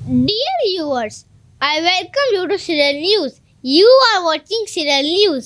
Dear viewers, I welcome you to Serial News. You are watching Serial News.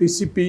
PCP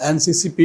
NCCP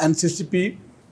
NCCP,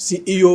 CEO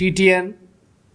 TTN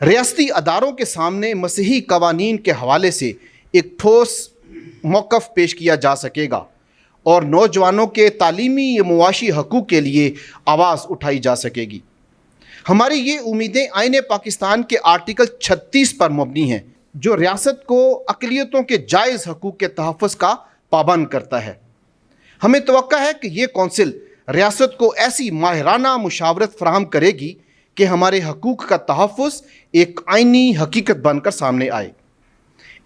ریاستی اداروں کے سامنے مسیحی قوانین کے حوالے سے ایک ٹھوس موقف پیش کیا جا سکے گا اور نوجوانوں کے تعلیمی یا معاشی حقوق کے لیے آواز اٹھائی جا سکے گی۔ ہماری یہ امیدیں آئین پاکستان کے آرٹیکل 36 پر مبنی ہیں، جو ریاست کو اقلیتوں کے جائز حقوق کے تحفظ کا پابند کرتا ہے۔ ہمیں توقع ہے کہ یہ کونسل ریاست کو ایسی ماہرانہ مشاورت فراہم کرے گی کہ ہمارے حقوق کا تحفظ ایک آئینی حقیقت بن کر سامنے آئے۔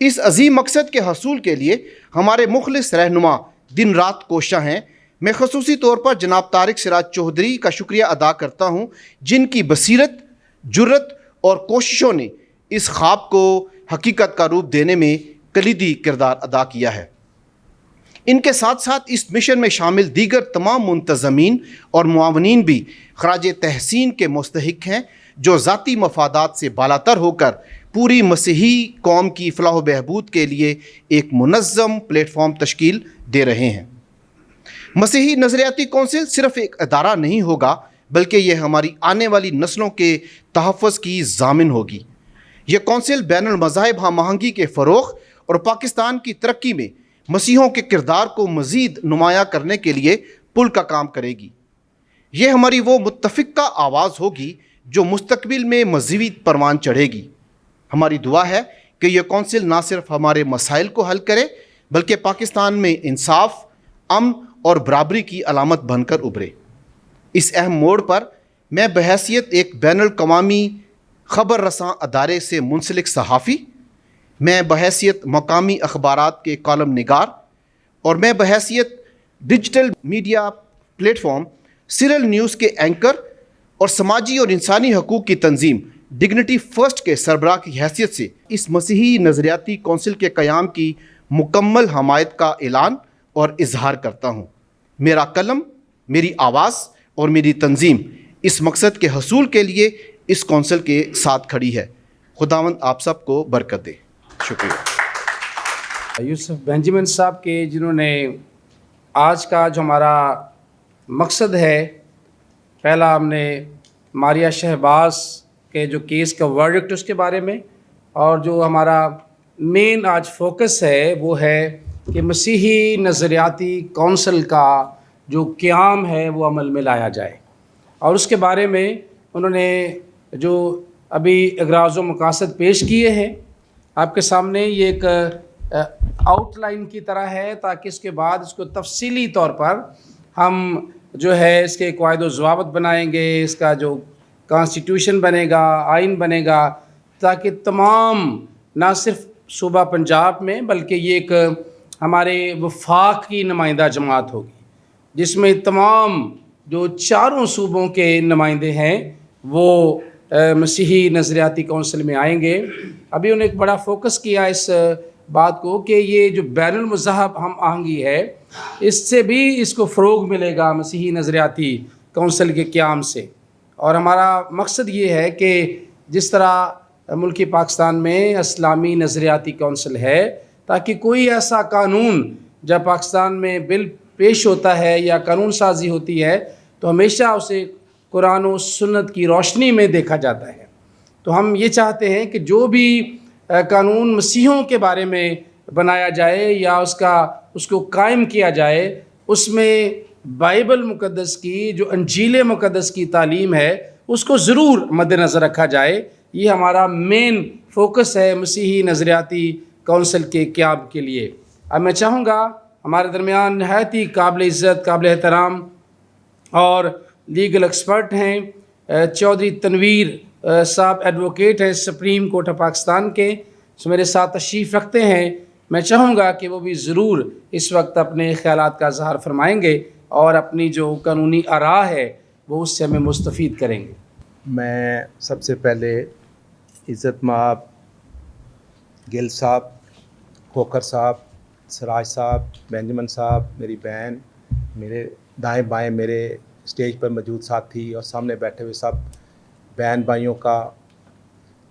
اس عظیم مقصد کے حصول کے لیے ہمارے مخلص رہنما دن رات کوشاں ہیں۔ میں خصوصی طور پر جناب طارق سراج چودھری کا شکریہ ادا کرتا ہوں، جن کی بصیرت، جرت اور کوششوں نے اس خواب کو حقیقت کا روپ دینے میں کلیدی کردار ادا کیا ہے۔ ان کے ساتھ ساتھ اس مشن میں شامل دیگر تمام منتظمین اور معاونین بھی خراج تحسین کے مستحق ہیں، جو ذاتی مفادات سے بالاتر ہو کر پوری مسیحی قوم کی فلاح و بہبود کے لیے ایک منظم پلیٹ فارم تشکیل دے رہے ہیں۔ مسیحی نظریاتی کونسل صرف ایک ادارہ نہیں ہوگا، بلکہ یہ ہماری آنے والی نسلوں کے تحفظ کی ضامن ہوگی۔ یہ کونسل بین المذاہب ہم آہنگی کے فروغ اور پاکستان کی ترقی میں مسیحیوں کے کردار کو مزید نمایاں کرنے کے لیے پل کا کام کرے گی۔ یہ ہماری وہ متفقہ آواز ہوگی جو مستقبل میں مزید پروان چڑھے گی۔ ہماری دعا ہے کہ یہ کونسل نہ صرف ہمارے مسائل کو حل کرے، بلکہ پاکستان میں انصاف، امن اور برابری کی علامت بن کر ابھرے۔ اس اہم موڑ پر میں بحیثیت ایک بین الاقوامی خبر رساں ادارے سے منسلک صحافی، میں بحیثیت مقامی اخبارات کے کالم نگار، اور میں بحیثیت digital media plate form serial news کے اینکر اور سماجی اور انسانی حقوق کی تنظیم ڈگنیٹی فرسٹ کے سربراہ کی حیثیت سے اس مسیحی نظریاتی کونسل کے قیام کی مکمل حمایت کا اعلان اور اظہار کرتا ہوں۔ میرا قلم، میری آواز اور میری تنظیم اس مقصد کے حصول کے لیے اس کونسل کے ساتھ کھڑی ہے۔ خداوند آپ سب کو برکت دے۔ شکریہ۔ یوسف بینجمن صاحب کے، جنہوں نے آج کا جو ہمارا مقصد ہے، پہلا ہم نے ماریہ شہباز کے جو کیس کا ورڈکٹ اس کے بارے میں، اور جو ہمارا مین آج فوکس ہے وہ ہے کہ مسیحی نظریاتی کونسل کا جو قیام ہے وہ عمل میں لایا جائے، اور اس کے بارے میں انہوں نے جو ابھی اغراض و مقاصد پیش کیے ہیں آپ کے سامنے، یہ ایک آؤٹ لائن کی طرح ہے، تاکہ اس کے بعد اس کو تفصیلی طور پر ہم جو ہے اس کے قواعد و ضوابط بنائیں گے، اس کا جو کانسٹیٹیوشن بنے گا، آئین بنے گا، تاکہ تمام نہ صرف صوبہ پنجاب میں بلکہ یہ ایک ہمارے وفاق کی نمائندہ جماعت ہوگی، جس میں تمام جو چاروں صوبوں کے نمائندے ہیں وہ مسیحی نظریاتی کونسل میں آئیں گے۔ ابھی انہوں نے ایک بڑا فوکس کیا اس بات کو کہ یہ جو بین المذہب ہم آہنگی ہے، اس سے بھی اس کو فروغ ملے گا مسیحی نظریاتی کونسل کے قیام سے، اور ہمارا مقصد یہ ہے کہ جس طرح ملک پاکستان میں اسلامی نظریاتی کونسل ہے، تاکہ کوئی ایسا قانون جب پاکستان میں بل پیش ہوتا ہے یا قانون سازی ہوتی ہے تو ہمیشہ اسے قرآن و سنت کی روشنی میں دیکھا جاتا ہے۔ تو ہم یہ چاہتے ہیں کہ جو بھی قانون مسیحیوں کے بارے میں بنایا جائے یا اس کو قائم کیا جائے، اس میں بائبل مقدس کی جو انجیل مقدس کی تعلیم ہے اس کو ضرور مد نظر رکھا جائے۔ یہ ہمارا مین فوکس ہے مسیحی نظریاتی کونسل کے قیام کے لیے۔ اب میں چاہوں گا ہمارے درمیان نہایت ہی قابل عزت، قابل احترام اور لیگل ایکسپرٹ ہیں چودھری تنویر صاحب، ایڈوکیٹ ہیں سپریم کورٹ آف پاکستان کے، جو میرے ساتھ تشریف رکھتے ہیں۔ میں چاہوں گا کہ وہ بھی ضرور اس وقت اپنے خیالات کا اظہار فرمائیں گے اور اپنی جو قانونی آراء ہے وہ اس سے ہمیں مستفید کریں گے۔ میں سب سے پہلے عزت مآب گل صاحب، کھوکھر صاحب، سراج صاحب، بینجمن صاحب، میری بہن، میرے دائیں بائیں میرے اسٹیج پر موجود ساتھی اور سامنے بیٹھے ہوئے سب بہن بھائیوں کا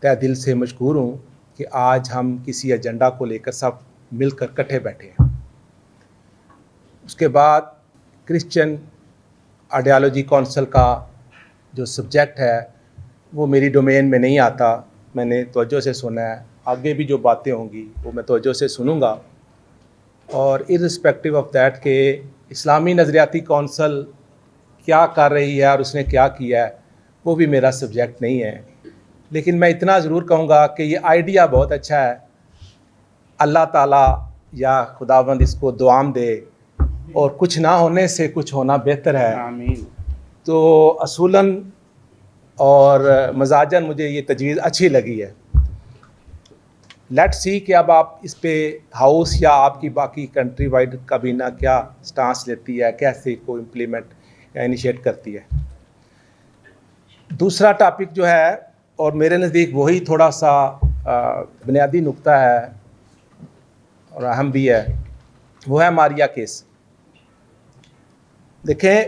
تہ دل سے مشکور ہوں کہ آج ہم کسی ایجنڈا کو لے کر سب مل کر اکٹھے بیٹھے ہیں۔ اس کے بعد کرسچن آئیڈیالوجی کونسل کا جو سبجیکٹ ہے وہ میری ڈومین میں نہیں آتا، میں نے توجہ سے سنا ہے. آگے بھی جو باتیں ہوں گی وہ میں توجہ سے سنوں گا. اور ارسپیکٹو آف دیٹ کہ اسلامی نظریاتی کونسل کیا کر رہی ہے اور اس نے کیا کیا ہے وہ بھی میرا سبجیکٹ نہیں ہے. لیکن میں اتنا ضرور کہوں گا کہ یہ آئیڈیا بہت اچھا ہے. اللہ تعالیٰ یا خداوند اس کو دوام دے, اور کچھ نہ ہونے سے کچھ ہونا بہتر ہے. آمین. تو اصولاً اور مزاجاً مجھے یہ تجویز اچھی لگی ہے. لیٹ سی کہ اب آپ اس پہ ہاؤس یا آپ کی باقی کنٹری وائڈ کابینہ کیا سٹانس لیتی ہے, کیسے کو امپلیمنٹ یا انیشیٹ کرتی ہے. دوسرا ٹاپک جو ہے اور میرے نزدیک وہی تھوڑا سا بنیادی نقطہ ہے اور اہم بھی ہے, وہ ہے ماریا کیس. دیکھیں,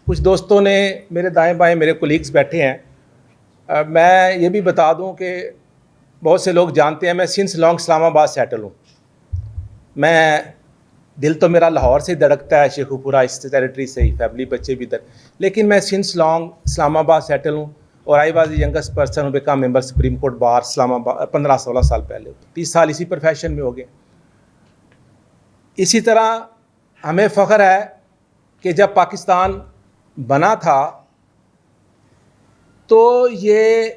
کچھ دوستوں نے, میرے دائیں بائیں میرے کولیگز بیٹھے ہیں, میں یہ بھی بتا دوں کہ بہت سے لوگ جانتے ہیں میں سنس لانگ اسلام آباد سیٹل ہوں. میں دل تو میرا لاہور سے دھڑکتا ہے, شیخو پورہ اس ٹیریٹری سے ہی, فیملی بچے بھی ادھر, لیکن میں سنس لانگ اسلام آباد سیٹل ہوں. اور I was the youngest person who became member Supreme Court bar Islamabad 15-16 سال پہلے, 30 سال اسی پروفیشن میں ہو گئے. اسی طرح ہمیں فخر ہے کہ جب پاکستان بنا تھا تو یہ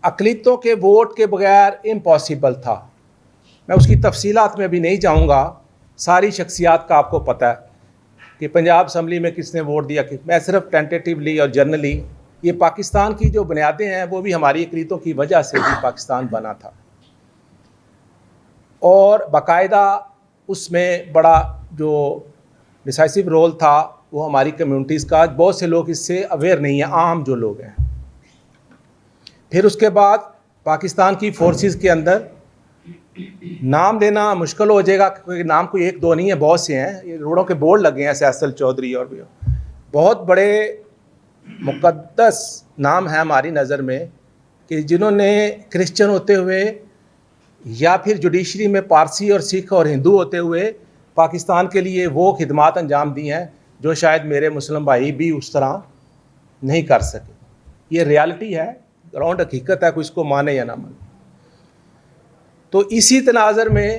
اقلیتوں کے ووٹ کے بغیر امپاسبل تھا. میں اس کی تفصیلات میں بھی نہیں جاؤں گا, ساری شخصیات کا آپ کو پتہ ہے کہ پنجاب اسمبلی میں کس نے ووٹ دیا. میں صرف ٹینٹیٹیولی اور جنرلی, یہ پاکستان کی جو بنیادیں ہیں وہ بھی ہماری اقلیتوں کی وجہ سے بھی پاکستان بنا تھا. اور باقاعدہ اس میں بڑا جو ڈسائسو رول تھا وہ ہماری کمیونٹیز کا. بہت سے لوگ اس سے اویئر نہیں ہیں, عام جو لوگ ہیں. پھر اس کے بعد پاکستان کی فورسز کے اندر نام لینا مشکل ہو جائے گا کیونکہ نام کوئی ایک دو نہیں ہے, بہت سے ہیں. یہ روڈوں کے بورڈ لگے ہیں, سیصل چودھری اور بھی بہت بڑے مقدس نام ہیں ہماری نظر میں کہ جنہوں نے کرسچن ہوتے ہوئے یا پھر جوڈیشری میں پارسی اور سکھ اور ہندو ہوتے ہوئے پاکستان کے لیے وہ خدمات انجام دی ہیں جو شاید میرے مسلم بھائی بھی اس طرح نہیں کر سکے. یہ ریالٹی ہے, گراؤنڈ حقیقت ہے, کوئی اس کو مانے یا نہ مانے. تو اسی تناظر میں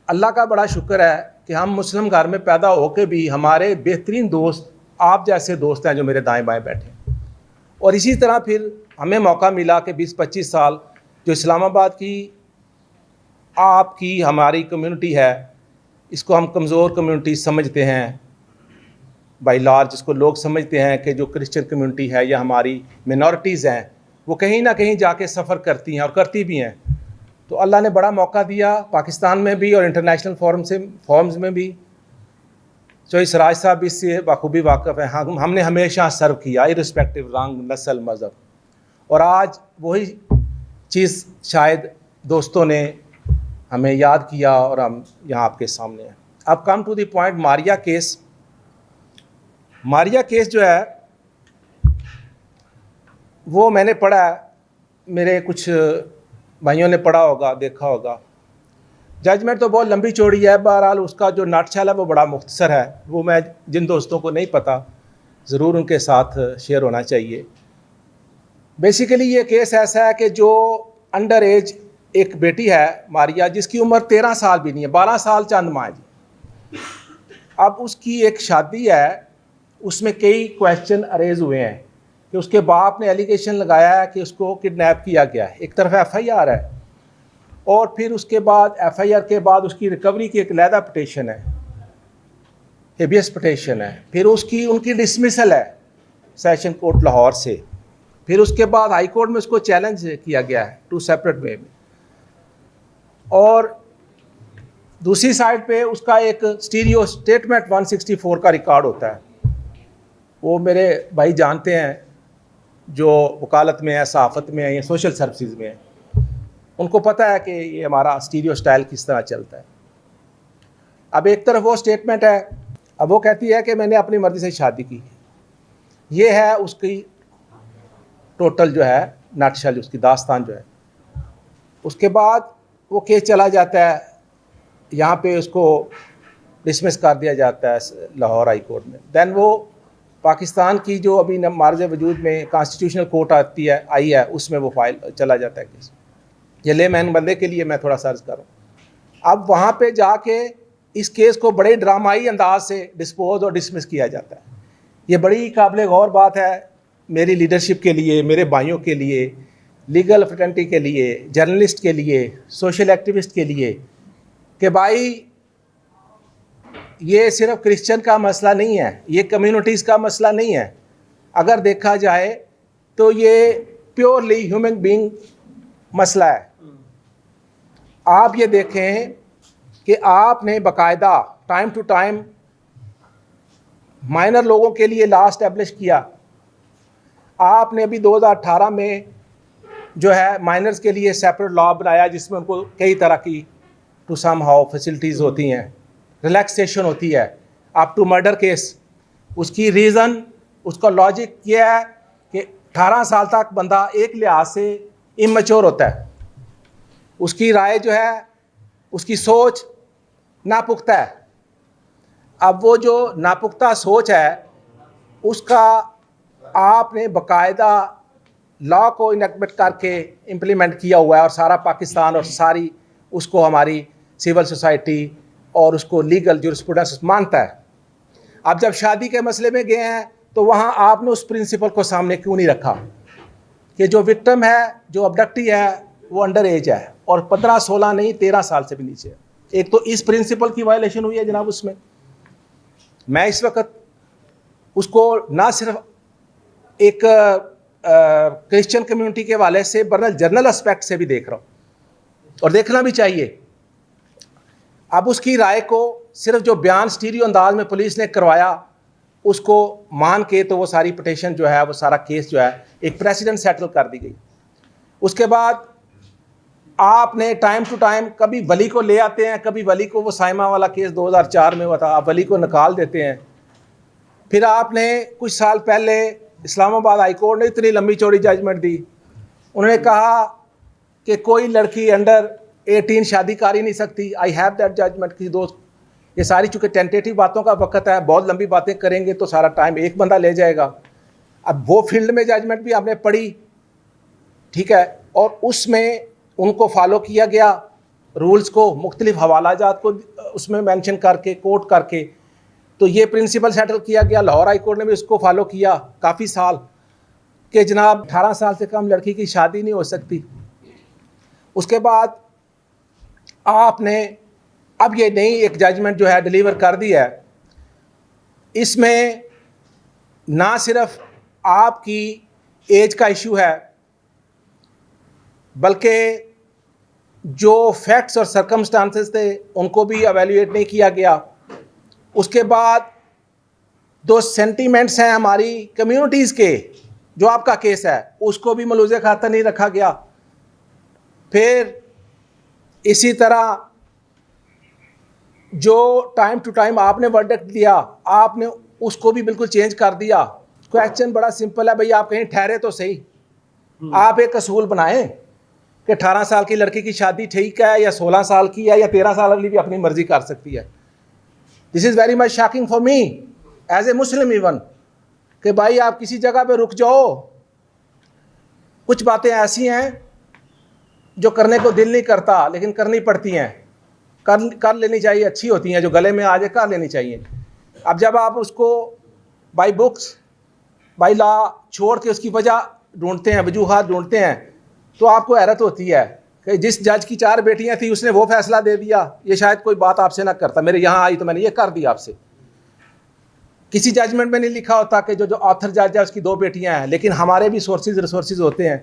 اللہ کا بڑا شکر ہے کہ ہم مسلم گھر میں پیدا ہو کے بھی ہمارے بہترین دوست آپ جیسے دوست ہیں جو میرے دائیں بائیں بیٹھے ہیں. اور اسی طرح پھر ہمیں موقع ملا کہ 20-25 سال جو اسلام آباد کی آپ کی ہماری کمیونٹی ہے, اس کو ہم کمزور کمیونٹی سمجھتے ہیں بائی لارج, جس کو لوگ سمجھتے ہیں کہ جو کرسچن کمیونٹی ہے یا ہماری منورٹیز ہیں وہ کہیں نہ کہیں جا کے سفر کرتی ہیں اور کرتی بھی ہیں. تو اللہ نے بڑا موقع دیا پاکستان میں بھی اور انٹرنیشنل فورمز میں بھی. چوئی سراج صاحب بھی اس سے بخوبی واقف ہیں. ہم نے ہمیشہ سرو کیا ارسپیکٹو رنگ نسل مذہب, اور آج وہی چیز شاید دوستوں نے ہمیں یاد کیا اور ہم یہاں آپ کے سامنے ہیں. اب come to the point, Maria case. Maria case جو ہے وہ میں نے پڑھا ہے, میرے کچھ بھائیوں نے پڑھا ہوگا, دیکھا ہوگا. ججمنٹ تو بہت لمبی چوڑی ہے, بہرحال اس کا جو ناٹشال ہے وہ بڑا مختصر ہے. وہ میں جن دوستوں کو نہیں پتہ ضرور ان کے ساتھ شیئر ہونا چاہیے. بیسیکلی یہ کیس ایسا ہے کہ جو انڈر ایج ایک بیٹی ہے ماریا, جس کی عمر 13 سال بھی نہیں ہے, 12 سال چند ماہ جی. اب اس کی ایک شادی ہے, اس میں کئی کویشچن اریز ہوئے ہیں کہ اس کے باپ نے ایلیگیشن لگایا ہے کہ اس کو کڈنیپ کیا گیا ہے. ایک طرف ایف آئی آر ہے اور پھر اس کے بعد ایف آئی آر کے بعد اس کی ریکوری کی ایک علیحدہ پٹیشن ہے, ہیبیس پٹیشن ہے. پھر ان کی ڈسمسل ہے سیشن کورٹ لاہور سے. پھر اس کے بعد ہائی کورٹ میں اس کو چیلنج کیا گیا ہے 2 سیپریٹ وے میں. اور دوسری سائڈ پہ اس کا ایک اسٹیریو اسٹیٹمنٹ 164 کا ریکارڈ ہوتا ہے. وہ میرے بھائی جانتے ہیں جو وکالت میں ہے, صحافت میں ہے یا سوشل سروسز میں ہے, ان کو پتہ ہے کہ یہ ہمارا اسٹیریو سٹائل کس طرح چلتا ہے. اب ایک طرف وہ اسٹیٹمنٹ ہے, اب وہ کہتی ہے کہ میں نے اپنی مرضی سے شادی کی. یہ ہے اس کی ٹوٹل جو ہے نٹشل, اس کی داستان جو ہے. اس کے بعد وہ کیس چلا جاتا ہے, یہاں پہ اس کو ڈسمس کر دیا جاتا ہے لاہور ہائی کورٹ میں. دین وہ پاکستان کی جو ابھی معرض وجود میں کانسٹیٹیوشنل کورٹ آئی ہے اس میں وہ فائل چلا جاتا ہے کیس. یہ لے مین بندے کے لیے میں تھوڑا سا عرض کروں. اب وہاں پہ جا کے اس کیس کو بڑے ڈرامائی انداز سے ڈسپوز اور ڈسمس کیا جاتا ہے. یہ بڑی قابل غور بات ہے میری لیڈرشپ کے لیے, میرے بھائیوں کے لیے, لیگل فریٹرنٹی کے لیے, جرنلسٹ کے لیے, سوشل ایکٹیوسٹ کے لیے, کہ بھائی یہ صرف کرسچن کا مسئلہ نہیں ہے, یہ کمیونٹیز کا مسئلہ نہیں ہے. اگر دیکھا جائے تو یہ پیورلی ہیومن بینگ مسئلہ ہے. آپ یہ دیکھیں کہ آپ نے باقاعدہ ٹائم ٹو ٹائم مائنر لوگوں کے لیے لا اسٹیبلش کیا. آپ نے ابھی 2018 میں جو ہے مائنرز کے لیے سیپریٹ لا بنایا جس میں ان کو کئی طرح کی ٹو سم ہاؤ فیسلٹیز ہوتی ہیں, ریلیکسیشن ہوتی ہے اپ ٹو مرڈر کیس. اس کی ریزن, اس کا لاجک یہ ہے کہ 18 سال تک بندہ ایک لحاظ سے اممیچور ہوتا ہے, اس کی رائے جو ہے, اس کی سوچ ناپختہ ہے. اب وہ جو ناپختہ سوچ ہے اس کا آپ نے باقاعدہ لا کو انیکٹ کر کے امپلیمنٹ کیا ہوا ہے, اور سارا پاکستان اور ساری اس کو ہماری سول سوسائٹی اور اس کو لیگل جورسپروڈنس مانتا ہے. اب جب شادی کے مسئلے میں گئے ہیں تو وہاں آپ نے اس پرنسپل کو سامنے کیوں نہیں رکھا کہ جو وکٹم ہے, جو ابڈکٹی ہے, وہ انڈر ایج ہے اور 15-16 نہیں 13 سال سے بھی نیچے ہے. ایک تو اس پرنسپل کی وائلیشن ہوئی ہے جناب. اس میں اس وقت اس کو نہ صرف ایک کرسچن کمیونٹی کے حوالے سے برنل جرنل اسپیکٹ سے بھی دیکھ رہا ہوں, اور دیکھنا بھی چاہیے. اب اس کی رائے کو صرف جو بیان سٹیریو انداز میں پولیس نے کروایا اس کو مان کے تو وہ ساری پٹیشن جو ہے, وہ سارا کیس جو ہے ایک پریسیڈنٹ سیٹل کر دی گئی. اس کے بعد آپ نے ٹائم ٹو ٹائم کبھی ولی کو لے آتے ہیں, کبھی ولی کو, وہ سائمہ والا کیس 2004 میں ہوا تھا, آپ ولی کو نکال دیتے ہیں. پھر آپ نے کچھ سال پہلے اسلام آباد ہائی کورٹ نے اتنی لمبی چوڑی ججمنٹ دی, انہوں نے کہا کہ کوئی لڑکی انڈر 18 شادی کر ہی نہیں سکتی. آئی ہیو دیٹ ججمنٹ کی دوست. یہ ساری چونکہ ٹینٹیٹیو باتوں کا وقت ہے, بہت لمبی باتیں کریں گے تو سارا ٹائم ایک بندہ لے جائے گا. اب وہ فیلڈ میں ججمنٹ بھی آپ نے پڑھی, ٹھیک ہے, اور اس میں ان کو فالو کیا گیا, رولز کو, مختلف حوالہ جات کو اس میں مینشن کر کے, کوٹ کر کے, تو یہ پرنسپل سیٹل کیا گیا. لاہور ہائی کورٹ نے بھی اس کو فالو کیا کافی سال کہ جناب 18 سال سے کم لڑکی کی شادی نہیں ہو سکتی. اس کے بعد آپ نے اب یہ نئی ایک ججمنٹ جو ہے ڈیلیور کر دی ہے. اس میں نہ صرف آپ کی ایج کا ایشو ہے بلکہ جو فیکٹس اور سرکمسٹانسز تھے ان کو بھی ایویلیویٹ نہیں کیا گیا. اس کے بعد دو سینٹیمنٹس ہیں ہماری کمیونٹیز کے, جو آپ کا کیس ہے اس کو بھی ملوث خاطر نہیں رکھا گیا. پھر اسی طرح جو ٹائم ٹو ٹائم آپ نے ورڈکٹ دیا آپ نے اس کو بھی بالکل چینج کر دیا. کویسچن بڑا سمپل ہے بھئی, آپ کہیں ٹھہرے تو صحیح, آپ ایک اصول بنائیں کہ 18 سال کی لڑکی کی شادی ٹھیک ہے یا 16 سال کی ہے یا 13 سال والی بھی اپنی مرضی کر سکتی ہے. This is very much shocking for me as a Muslim even کہ بھائی آپ کسی جگہ پہ رک جاؤ. کچھ باتیں ایسی ہیں جو کرنے کو دل نہیں کرتا لیکن کرنی پڑتی ہیں, کر لینی چاہیے, اچھی ہوتی ہیں, جو گلے میں آ جائے کر لینی چاہیے. اب جب آپ اس کو بائی بکس بائی لا چھوڑ کے اس کی وجہ ڈھونڈتے ہیں, وجوہات ڈھونڈتے ہیں, تو آپ کو حیرت ہوتی ہے کہ جس جج کی 4 بیٹیاں تھیں اس نے وہ فیصلہ دے دیا, یہ شاید کوئی بات آپ سے نہ کرتا, میرے یہاں آئی تو میں نے یہ کر دیا آپ سے. کسی ججمنٹ میں نہیں لکھا ہوتا کہ جو آتھر جج ہے اس کی 2 بیٹیاں ہیں, لیکن ہمارے بھی ریسورسز ہوتے ہیں.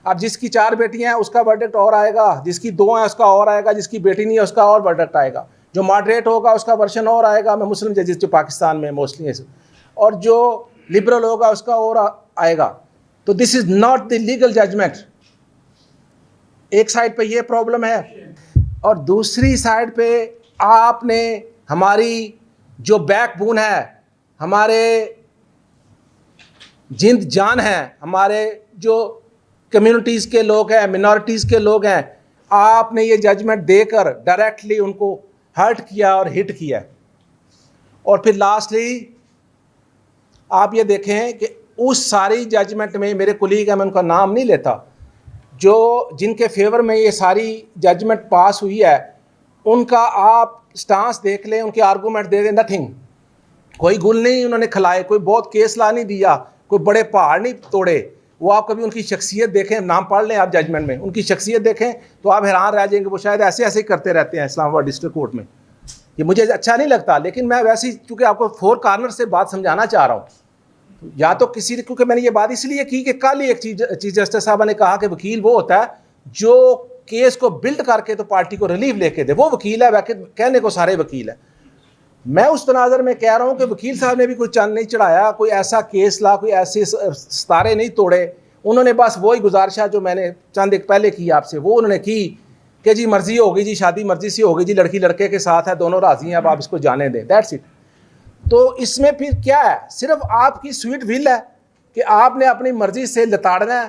اب جس کی 4 بیٹیاں ہیں اس کا ورڈکٹ اور آئے گا, جس کی 2 ہیں اس کا اور آئے گا, جس کی بیٹی نہیں ہے اس کا اور ورڈکٹ آئے گا, جو ماڈریٹ ہوگا اس کا ورشن اور آئے گا. میں مسلم ججز جو پاکستان میں موسٹلی ہیں, اور جو لبرل ہوگا اس کا اور آئے گا. تو this is not the legal judgment. ایک سائڈ پہ یہ پرابلم ہے, اور دوسری سائڈ پہ آپ نے ہماری جو بیک بون ہے, ہمارے جند جان ہیں, ہمارے جو کمیونٹیز کے لوگ ہیں, منارٹیز کے لوگ ہیں, آپ نے یہ ججمنٹ دے کر ڈائریکٹلی ان کو ہرٹ کیا اور ہٹ کیا. اور پھر لاسٹلی آپ یہ دیکھیں کہ اس ساری ججمنٹ میں میرے کولیگ ہیں, میں ان کا نام نہیں لیتا, جو جن کے فیور میں یہ ساری ججمنٹ پاس ہوئی ہے, ان کا آپ سٹانس دیکھ لیں, ان کے آرگومنٹ دے دیں, نتھنگ, کوئی گل نہیں انہوں نے کھلائے, کوئی بہت کیس لا نہیں دیا, کوئی بڑے پہاڑ نہیں توڑے. وہ آپ کبھی ان کی شخصیت دیکھیں, نام پڑھ لیں آپ ججمنٹ میں, ان کی شخصیت دیکھیں تو آپ حیران رہ جائیں گے. وہ شاید ایسے ایسے ہی کرتے رہتے ہیں اسلام آباد ڈسٹرکٹ کورٹ میں. یہ مجھے اچھا نہیں لگتا, لیکن میں ویسے ہی چونکہ آپ کو 4 کارنر سے بات سمجھانا چاہ رہا ہوں. یا تو کسی, کیونکہ میں نے یہ بات اس لیے کی کہ کل ہی ایک چیف جسٹس صاحب نے کہا کہ وکیل وہ ہوتا ہے جو کیس کو بلڈ کر کے تو پارٹی کو ریلیف لے کے دے, وہ وکیل ہے. کہنے کو سارے وکیل ہیں. میں اس تناظر میں کہہ رہا ہوں کہ وکیل صاحب نے بھی کوئی چند نہیں چڑھایا, کوئی ایسا کیس لا, کوئی ایسے ستارے نہیں توڑے. انہوں نے بس وہی گزارشہ جو میں نے چند ایک پہلے کی آپ سے, وہ انہوں نے کی کہ جی مرضی ہوگی, جی شادی مرضی سے ہوگی, جی لڑکی لڑکے کے ساتھ ہے, دونوں راضی ہیں, اب آپ اس کو جانے دیں, دیٹس اٹ. تو اس میں پھر کیا ہے, صرف آپ کی سویٹ ول ہے کہ آپ نے اپنی مرضی سے لتاڑنا ہے,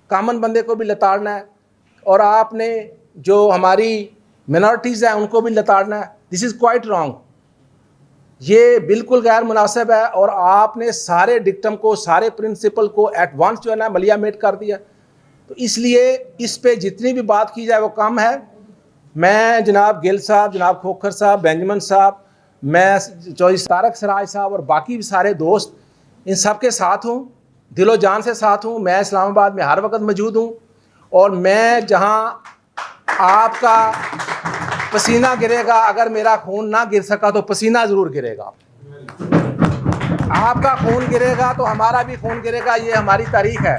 کامن بندے کو بھی لتاڑنا ہے, اور آپ نے جو ہماری منارٹیز ہیں ان کو بھی لتاڑنا ہے. دس از کوائٹ رانگ, یہ بالکل غیر مناسب ہے. اور آپ نے سارے ڈکٹم کو, سارے پرنسپل کو ایٹ وانس جو ہے نا ملیا میٹ کر دیا. تو اس لیے اس پہ جتنی بھی بات کی جائے وہ کم ہے. میں جناب گل صاحب, جناب کھوکھر صاحب, بینجمن صاحب, میں چودھری طارق سراج صاحب اور باقی بھی سارے دوست, ان سب کے ساتھ ہوں, دل و جان سے ساتھ ہوں. میں اسلام آباد میں ہر وقت موجود ہوں, اور میں جہاں آپ کا پسینہ گرے گا, اگر میرا خون نہ گر سکا تو پسینہ ضرور گرے گا. آپ کا خون گرے گا تو ہمارا بھی خون گرے گا. یہ ہماری تاریخ ہے.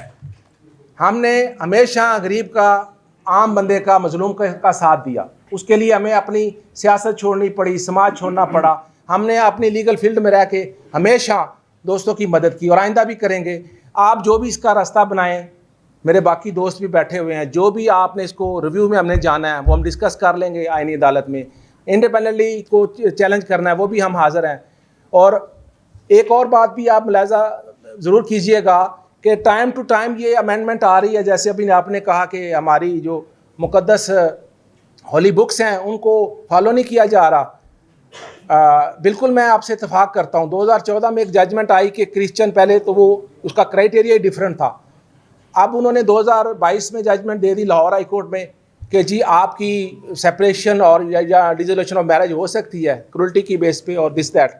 ہم نے ہمیشہ غریب کا, عام بندے کا, مظلوم کا ساتھ دیا. اس کے لیے ہمیں اپنی سیاست چھوڑنی پڑی, سماج چھوڑنا پڑا. ہم نے اپنی لیگل فیلڈ میں رہ کے ہمیشہ دوستوں کی مدد کی, اور آئندہ بھی کریں گے. آپ جو بھی اس کا راستہ بنائیں, میرے باقی دوست بھی بیٹھے ہوئے ہیں, جو بھی آپ نے اس کو ریویو میں ہم نے جانا ہے وہ ہم ڈسکس کر لیں گے آئینی عدالت میں. انڈیپینڈنٹلی کو چیلنج کرنا ہے وہ بھی ہم حاضر ہیں. اور ایک اور بات بھی آپ ملاحظہ ضرور کیجئے گا کہ ٹائم ٹو ٹائم یہ امینڈمنٹ آ رہی ہے. جیسے ابھی آپ نے کہا کہ ہماری جو مقدس ہولی بکس ہیں ان کو فالو نہیں کیا جا رہا. بالکل میں آپ سے اتفاق کرتا ہوں. 2014 میں ایک ججمنٹ آئی کہ کرسچن, پہلے تو وہ اس کا کرائٹیریا ہی ڈیفرنٹ تھا. اب انہوں نے 2022 میں ججمنٹ دے دی لاہور ہائی کورٹ میں کہ جی آپ کی سیپریشن اور یا ڈیزولوشن آف میرج ہو سکتی ہے کرولٹی کی بیس پہ اور دس دیٹ.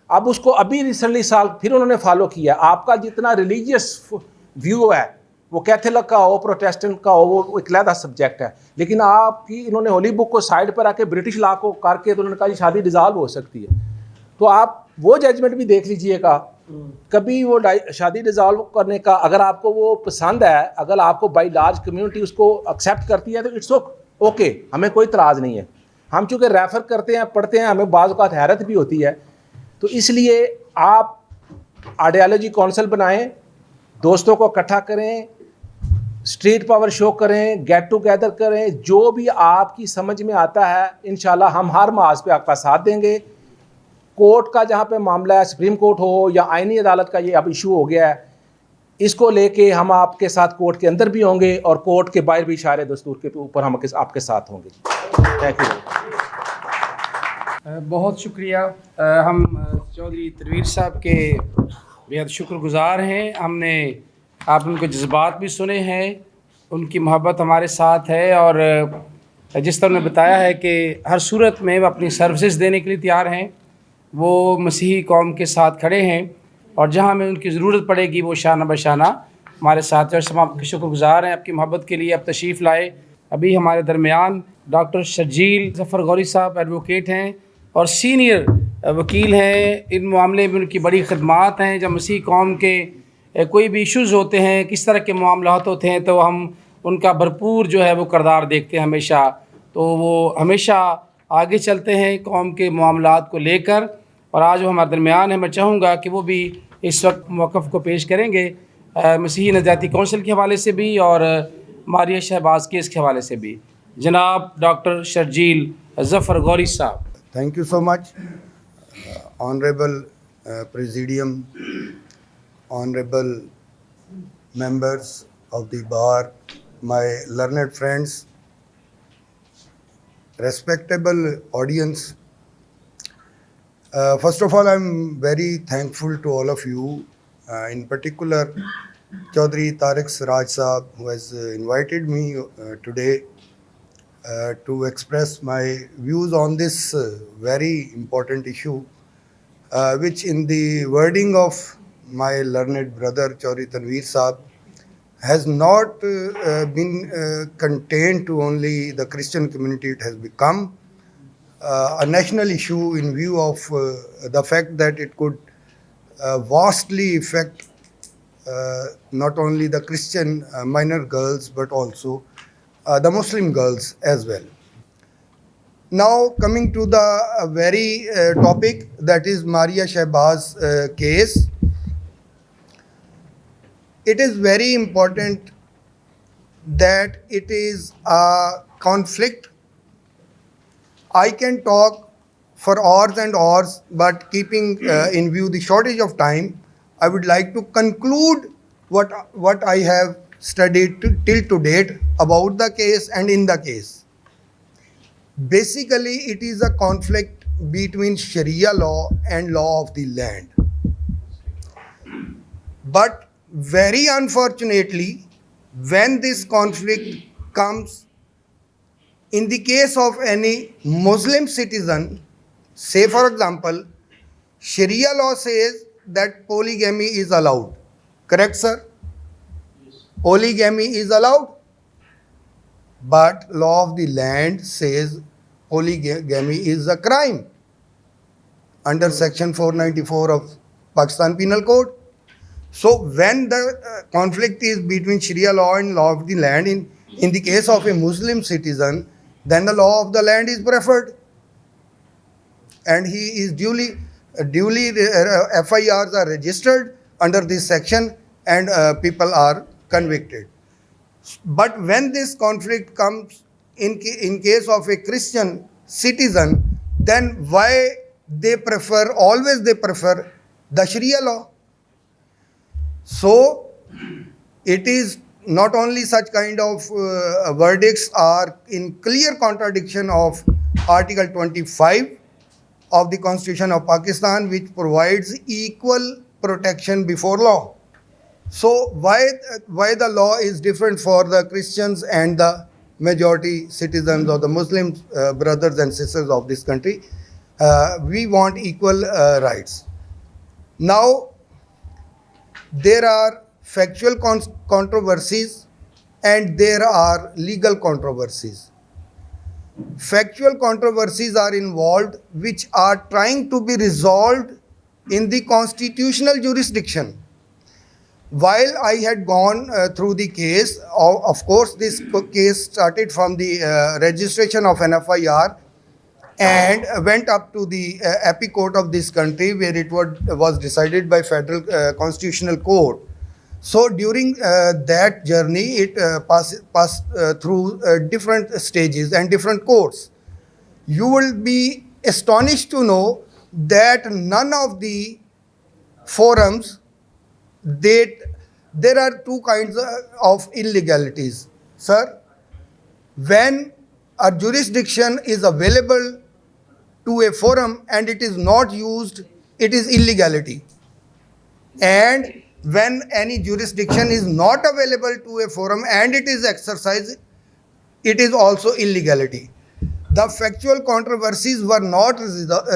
اب اس کو ابھی ریسنٹلی سال پھر انہوں نے فالو کیا. آپ کا جتنا ریلیجیس ویو ہے, وہ کیتھولک کا ہو, پروٹیسٹنٹ کا ہو, وہ ایک علیحدہ سبجیکٹ ہے. لیکن آپ کی انہوں نے ہولی بک کو سائڈ پر آ کے برٹش لا کو کر کے تو انہوں نے کہا جی شادی ڈیزالو ہو سکتی ہے. تو آپ وہ ججمنٹ بھی دیکھ لیجئے گا. کبھی وہ شادی ڈیزالو کرنے کا اگر آپ کو وہ پسند ہے, اگر آپ کو بائی لارج کمیونٹی اس کو ایکسیپٹ کرتی ہے تو اٹس اوکے, ہمیں کوئی اعتراض نہیں ہے. ہم چونکہ ریفر کرتے ہیں, پڑھتے ہیں, ہمیں بعض اوقات حیرت بھی ہوتی ہے. تو اس لیے آپ آئیڈیالوجی کونسل بنائیں, دوستوں کو اکٹھا کریں, اسٹریٹ پاور شو کریں, گیٹ ٹو گیدر کریں, جو بھی آپ کی سمجھ میں آتا ہے انشاءاللہ ہم ہر محاذ پہ آپ کا ساتھ دیں گے. کورٹ کا جہاں پہ معاملہ ہے, سپریم کورٹ ہو یا آئینی عدالت کا یہ اب ایشو ہو گیا ہے, اس کو لے کے ہم آپ کے ساتھ کورٹ کے اندر بھی ہوں گے اور کورٹ کے باہر بھی شاعر دستور کے اوپر ہم آپ کے ساتھ ہوں گے. Thank you. بہت شکریہ. ہم چودھری تنویر صاحب کے بہت شکر گزار ہیں. ہم نے آپ ان کے جذبات بھی سنے ہیں, ان کی محبت ہمارے ساتھ ہے, اور جس طرح نے بتایا ہے کہ ہر صورت میں وہ اپنی سروسز دینے کے لیے تیار ہیں. وہ مسیحی قوم کے ساتھ کھڑے ہیں, اور جہاں میں ان کی ضرورت پڑے گی وہ شانہ بشانہ ہمارے ساتھ ہیں. اور سب آپ کے شکر گزار ہیں آپ کی محبت کے لیے. اب تشریف لائے. ابھی ہمارے درمیان ڈاکٹر شرجیل ظفر غوری صاحب ایڈوکیٹ ہیں اور سینئر وکیل ہیں. ان معاملے میں ان کی بڑی خدمات ہیں. جب مسیحی قوم کے کوئی بھی ایشوز ہوتے ہیں, کس طرح کے معاملات ہوتے ہیں, تو ہم ان کا بھرپور جو ہے وہ کردار دیکھتے ہیں ہمیشہ. تو وہ ہمیشہ آگے چلتے ہیں قوم کے معاملات کو لے کر, اور آج وہ ہمارے درمیان ہیں. میں چاہوں گا کہ وہ بھی اس وقت موقف کو پیش کریں گے مسیحی نظریاتی کونسل کے حوالے سے بھی اور ماریہ شہباز کیس کے حوالے سے بھی. جناب ڈاکٹر شرجیل ظفر غوری صاحب. Thank you so much, Honorable Presidium, Honorable members of the bar, my learned friends, respectable audience. First of all, I'm very thankful to all of you, in particular Chaudhry Tariq Siraj Saab, who has invited me today to express my views on this very important issue, which in the wording of my learned brother Chaudhry Tanveer Saab has not been contained to only the Christian community. It has become a national issue in view of the fact that it could vastly affect not only the Christian minor girls but also the Muslim girls as well. Now coming to the very topic, that is Maria Shehbaz case. It is very important that it is a conflict. I can talk for hours and hours, but keeping in view the shortage of time, I would like to conclude what I have studied till to date about the case and in the case. Basically, it is a conflict between Sharia law and law of the land. But very unfortunately, when this conflict comes in the case of any Muslim citizen, say for example, Sharia law says that polygamy is allowed. Correct, sir? Polygamy is allowed. But law of the land says polygamy is a crime under section 494 of Pakistan Penal Code. So when the conflict is between Sharia law and law of the land in the case of a Muslim citizen, then the law of the land is preferred. And he is duly FIRs are registered under this section and people are convicted. But when this conflict comes in case of a Christian citizen, then why always they prefer the Sharia law. So it is not only such kind of verdicts are in clear contradiction of Article 25 of the Constitution of Pakistan, which provides equal protection before law. So why the law is different for the Christians and the majority citizens or the Muslim brothers and sisters of this country? We want equal rights. Now, there are factual controversies and there are legal controversies. Factual controversies are involved which are trying to be resolved in the constitutional jurisdiction. While I had gone through the case, of course this case started from the registration of an FIR and went up to the Api Court of this country, where it was decided by Federal Constitutional Court. So during that journey, it passed through different stages and different courts. You will be astonished to know that none of the forums, there are two kinds of illegalities. Sir, when a jurisdiction is available to a forum and it is not used, it is illegality. And when any jurisdiction is not available to a forum and it is exercised, it is also illegality. The factual controversies were not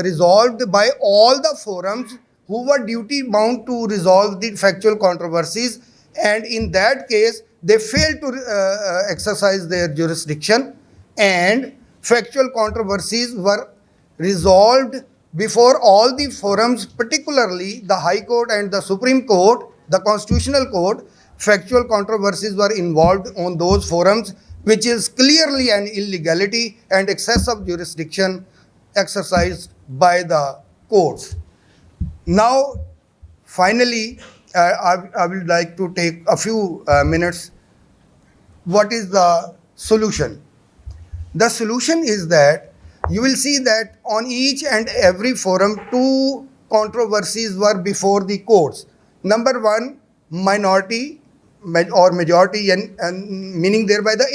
resolved by all the forums who were duty bound to resolve the factual controversies, and in that case they failed to exercise their jurisdiction, and factual controversies were resolved before all the forums, particularly the High Court and the Supreme Court, the Constitutional Court. Factual controversies were involved on those forums, which is clearly an illegality and excess of jurisdiction exercised by the courts. Now, finally, I would like to take a few minutes. What is the solution? The solution is that you will see that on each and every forum, two controversies were before the courts. Number one, minority or majority, and meaning thereby the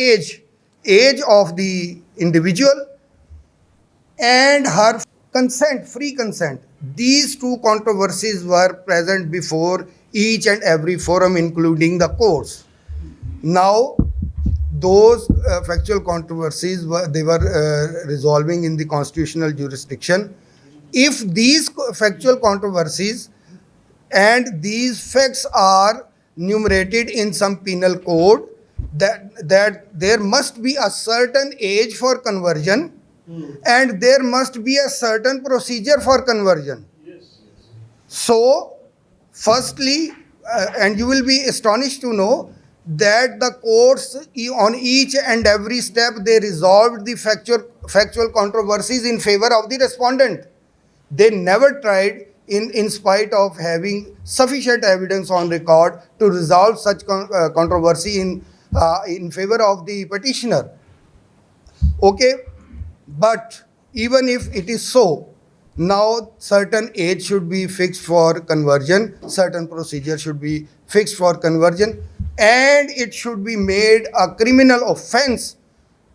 age of the individual, and her consent, free consent. these two controversies were present before each and every forum, including the courts. Now, those factual controversies were resolving in the constitutional jurisdiction. If these factual controversies and these facts are enumerated in some penal code, that there must be a certain age for conversion and there must be a certain procedure for conversion. So, firstly, and you will be astonished to know that the courts on each and every step they resolved the factual controversies in favor of the respondent. They never tried, in spite of having sufficient evidence on record, to resolve such controversy in favor of the petitioner. Okay, but even if it is so, now certain age should be fixed for conversion, certain procedure should be fixed for conversion, and it should be made a criminal offense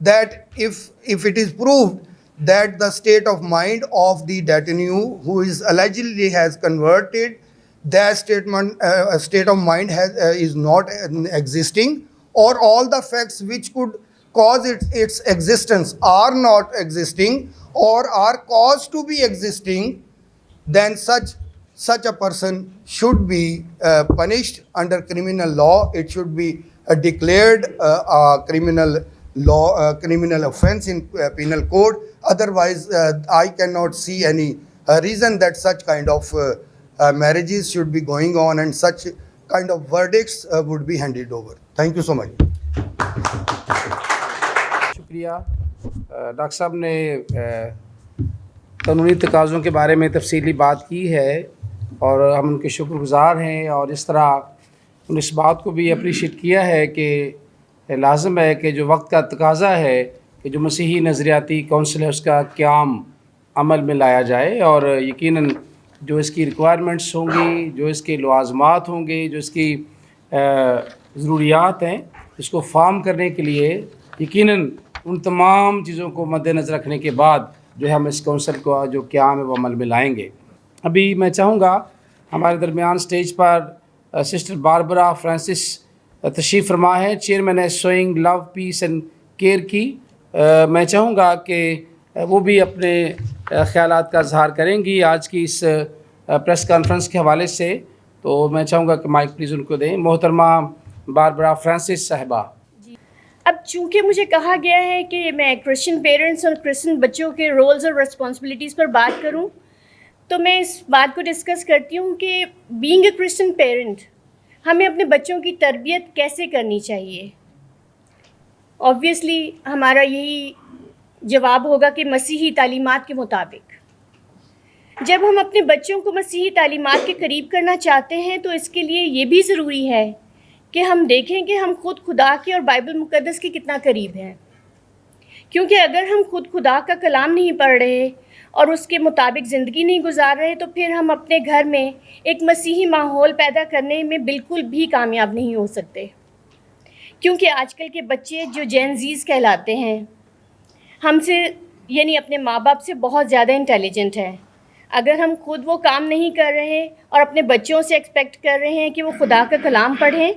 that if it is proved that the state of mind of the détenu who is allegedly has converted, that state of mind is not existing, or all the facts which could cause its existence are not existing or are caused to be existing, then such a person should be punished under criminal law. It should be declared a criminal law, criminal offense in penal code. Otherwise, I cannot see any reason that such kind of marriages should be going on and such kind of verdicts would be handed over. Thank you so much. شکریہ. Doctor صاحب نے قانونی تقاضوں کے بارے میں تفصیلی بات کی ہے اور ہم ان کے شکر گزار ہیں, اور اس طرح ان اس بات کو بھی اپریشیٹ کیا ہے کہ لازم ہے کہ جو وقت کا تقاضا ہے کہ جو مسیحی نظریاتی کونسل ہے اس کا قیام عمل میں لایا جائے, اور یقیناً جو اس کی ریکوائرمنٹس ہوں گی, جو اس کے لوازمات ہوں گے, جو اس کی ضروریات ہیں, اس کو فارم کرنے کے لیے یقیناً ان تمام چیزوں کو مد نظر رکھنے کے بعد جو ہے ہم اس کونسل کو جو قیام ہے وہ عمل میں لائیں گے. ابھی میں چاہوں گا ہمارے درمیان سٹیج پر سسٹر باربرا فرانسس تشریف فرما ہے, چیئرمین ہے sowing love peace and care کی. میں چاہوں گا کہ وہ بھی اپنے خیالات کا اظہار کریں گی آج کی اس پریس کانفرنس کے حوالے سے. تو میں چاہوں گا کہ مائک پلیز ان کو دیں. محترمہ باربرا فرانسس صاحبہ. اب چونکہ مجھے کہا گیا ہے کہ میں کرسچن پیرنٹس اور کرسچن بچوں کے رولز اور رسپانسبلٹیز پر بات کروں, تو میں اس بات کو ڈسکس کرتی ہوں کہ بینگ اے کرسچن پیرنٹ ہمیں اپنے بچوں کی تربیت کیسے کرنی چاہیے. آبویسلی ہمارا یہی جواب ہوگا کہ مسیحی تعلیمات کے مطابق. جب ہم اپنے بچوں کو مسیحی تعلیمات کے قریب کرنا چاہتے ہیں تو اس کے لیے یہ بھی ضروری ہے کہ ہم دیکھیں کہ ہم خود خدا کے اور بائبل مقدس کے کتنا قریب ہیں. کیونکہ اگر ہم خود خدا کا کلام نہیں پڑھ رہے اور اس کے مطابق زندگی نہیں گزار رہے تو پھر ہم اپنے گھر میں ایک مسیحی ماحول پیدا کرنے میں بالکل بھی کامیاب نہیں ہو سکتے. کیونکہ آج کل کے بچے جو جین زیز کہلاتے ہیں ہم سے یعنی اپنے ماں باپ سے بہت زیادہ انٹیلیجنٹ ہیں. اگر ہم خود وہ کام نہیں کر رہے اور اپنے بچوں سے ایکسپیکٹ کر رہے ہیں کہ وہ خدا کا کلام پڑھیں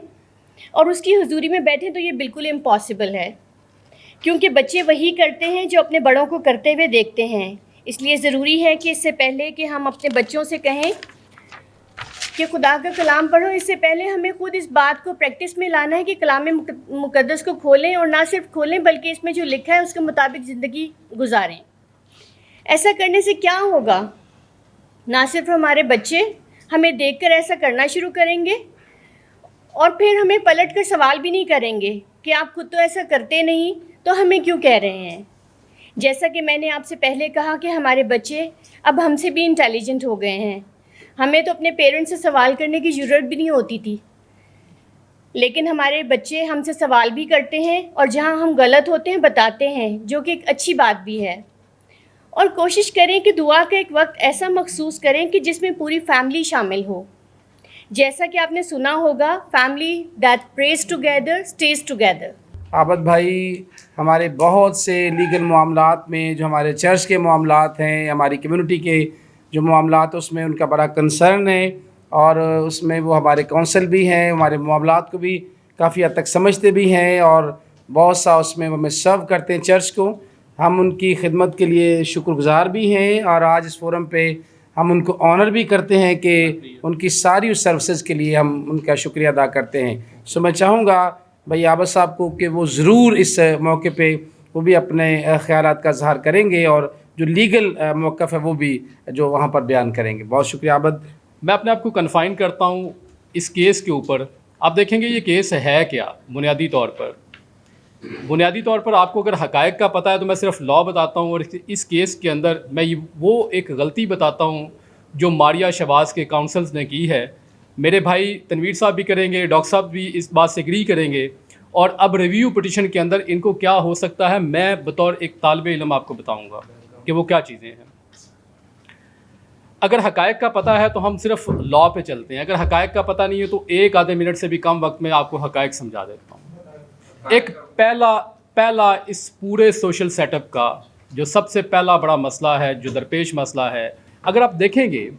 اور اس کی حضوری میں بیٹھیں تو یہ بالکل امپاسبل ہے. کیونکہ بچے وہی کرتے ہیں جو اپنے بڑوں کو کرتے ہوئے دیکھتے ہیں. اس لیے ضروری ہے کہ اس سے پہلے کہ ہم اپنے بچوں سے کہیں کہ خدا کا کلام پڑھو, اس سے پہلے ہمیں خود اس بات کو پریکٹس میں لانا ہے کہ کلام مقدس کو کھولیں, اور نہ صرف کھولیں بلکہ اس میں جو لکھا ہے اس کے مطابق زندگی گزاریں. ایسا کرنے سے کیا ہوگا, نہ صرف ہمارے بچے ہمیں دیکھ کر ایسا کرنا شروع کریں گے اور پھر ہمیں پلٹ کر سوال بھی نہیں کریں گے کہ آپ خود تو ایسا کرتے نہیں تو ہمیں کیوں کہہ رہے ہیں. جیسا کہ میں نے آپ سے پہلے کہا کہ ہمارے بچے اب ہم سے بھی انٹیلیجنٹ ہو گئے ہیں. ہمیں تو اپنے پیرنٹس سے سوال کرنے کی ضرورت بھی نہیں ہوتی تھی, لیکن ہمارے بچے ہم سے سوال بھی کرتے ہیں اور جہاں ہم غلط ہوتے ہیں بتاتے ہیں, جو کہ ایک اچھی بات بھی ہے. اور کوشش کریں کہ دعا کا ایک وقت ایسا مخصوص کریں کہ جس میں پوری فیملی شامل ہو. جیسا کہ آپ نے سنا ہوگا, family that prays together stays together. Abid بھائی ہمارے بہت سے لیگل معاملات میں جو ہمارے چرچ کے معاملات ہیں, ہماری کمیونٹی کے جو معاملات اس میں ان کا بڑا کنسرن ہے، اور اس میں وہ ہمارے کونسل بھی ہیں، ہمارے معاملات کو بھی کافی حد تک سمجھتے بھی ہیں، اور بہت سا اس میں ہمیں سرو کرتے ہیں چرچ کو. ہم ان کی خدمت کے لیے شکر گزار بھی ہیں، اور آج اس فورم پہ ہم ان کو آنر بھی کرتے ہیں کہ ان کی ساری سروسز کے لیے ہم ان کا شکریہ ادا کرتے ہیں. سو میں چاہوں گا بھائی عابد صاحب کو کہ وہ ضرور اس موقع پہ وہ بھی اپنے خیالات کا اظہار کریں گے، اور جو لیگل موقف ہے وہ بھی جو وہاں پر بیان کریں گے. بہت شکریہ عابد. میں اپنے آپ کو کنفائن کرتا ہوں اس کیس کے اوپر. آپ دیکھیں گے یہ کیس ہے کیا. بنیادی طور پر آپ کو اگر حقائق کا پتہ ہے تو میں صرف لا بتاتا ہوں، اور اس کیس کے اندر میں وہ ایک غلطی بتاتا ہوں جو ماریہ شہباز کے کاؤنسلز نے کی ہے. میرے بھائی تنویر صاحب بھی کریں گے، ڈاکٹر صاحب بھی اس بات سے ایگری کریں گے. اور اب ریویو پٹیشن کے اندر ان کو کیا ہو سکتا ہے، میں بطور ایک طالب علم آپ کو بتاؤں گا کہ وہ کیا چیزیں ہیں. اگر حقائق کا پتہ ہے تو ہم صرف لا پہ چلتے ہیں، اگر حقائق کا پتہ نہیں ہے تو ایک آدھے منٹ سے بھی کم وقت میں آپ کو حقائق سمجھا دیتا ہوں. ایک پہلا اس پورے سوشل سیٹ اپ کا جو سب سے پہلا بڑا مسئلہ ہے، جو درپیش مسئلہ ہے، اگر آپ دیکھیں گے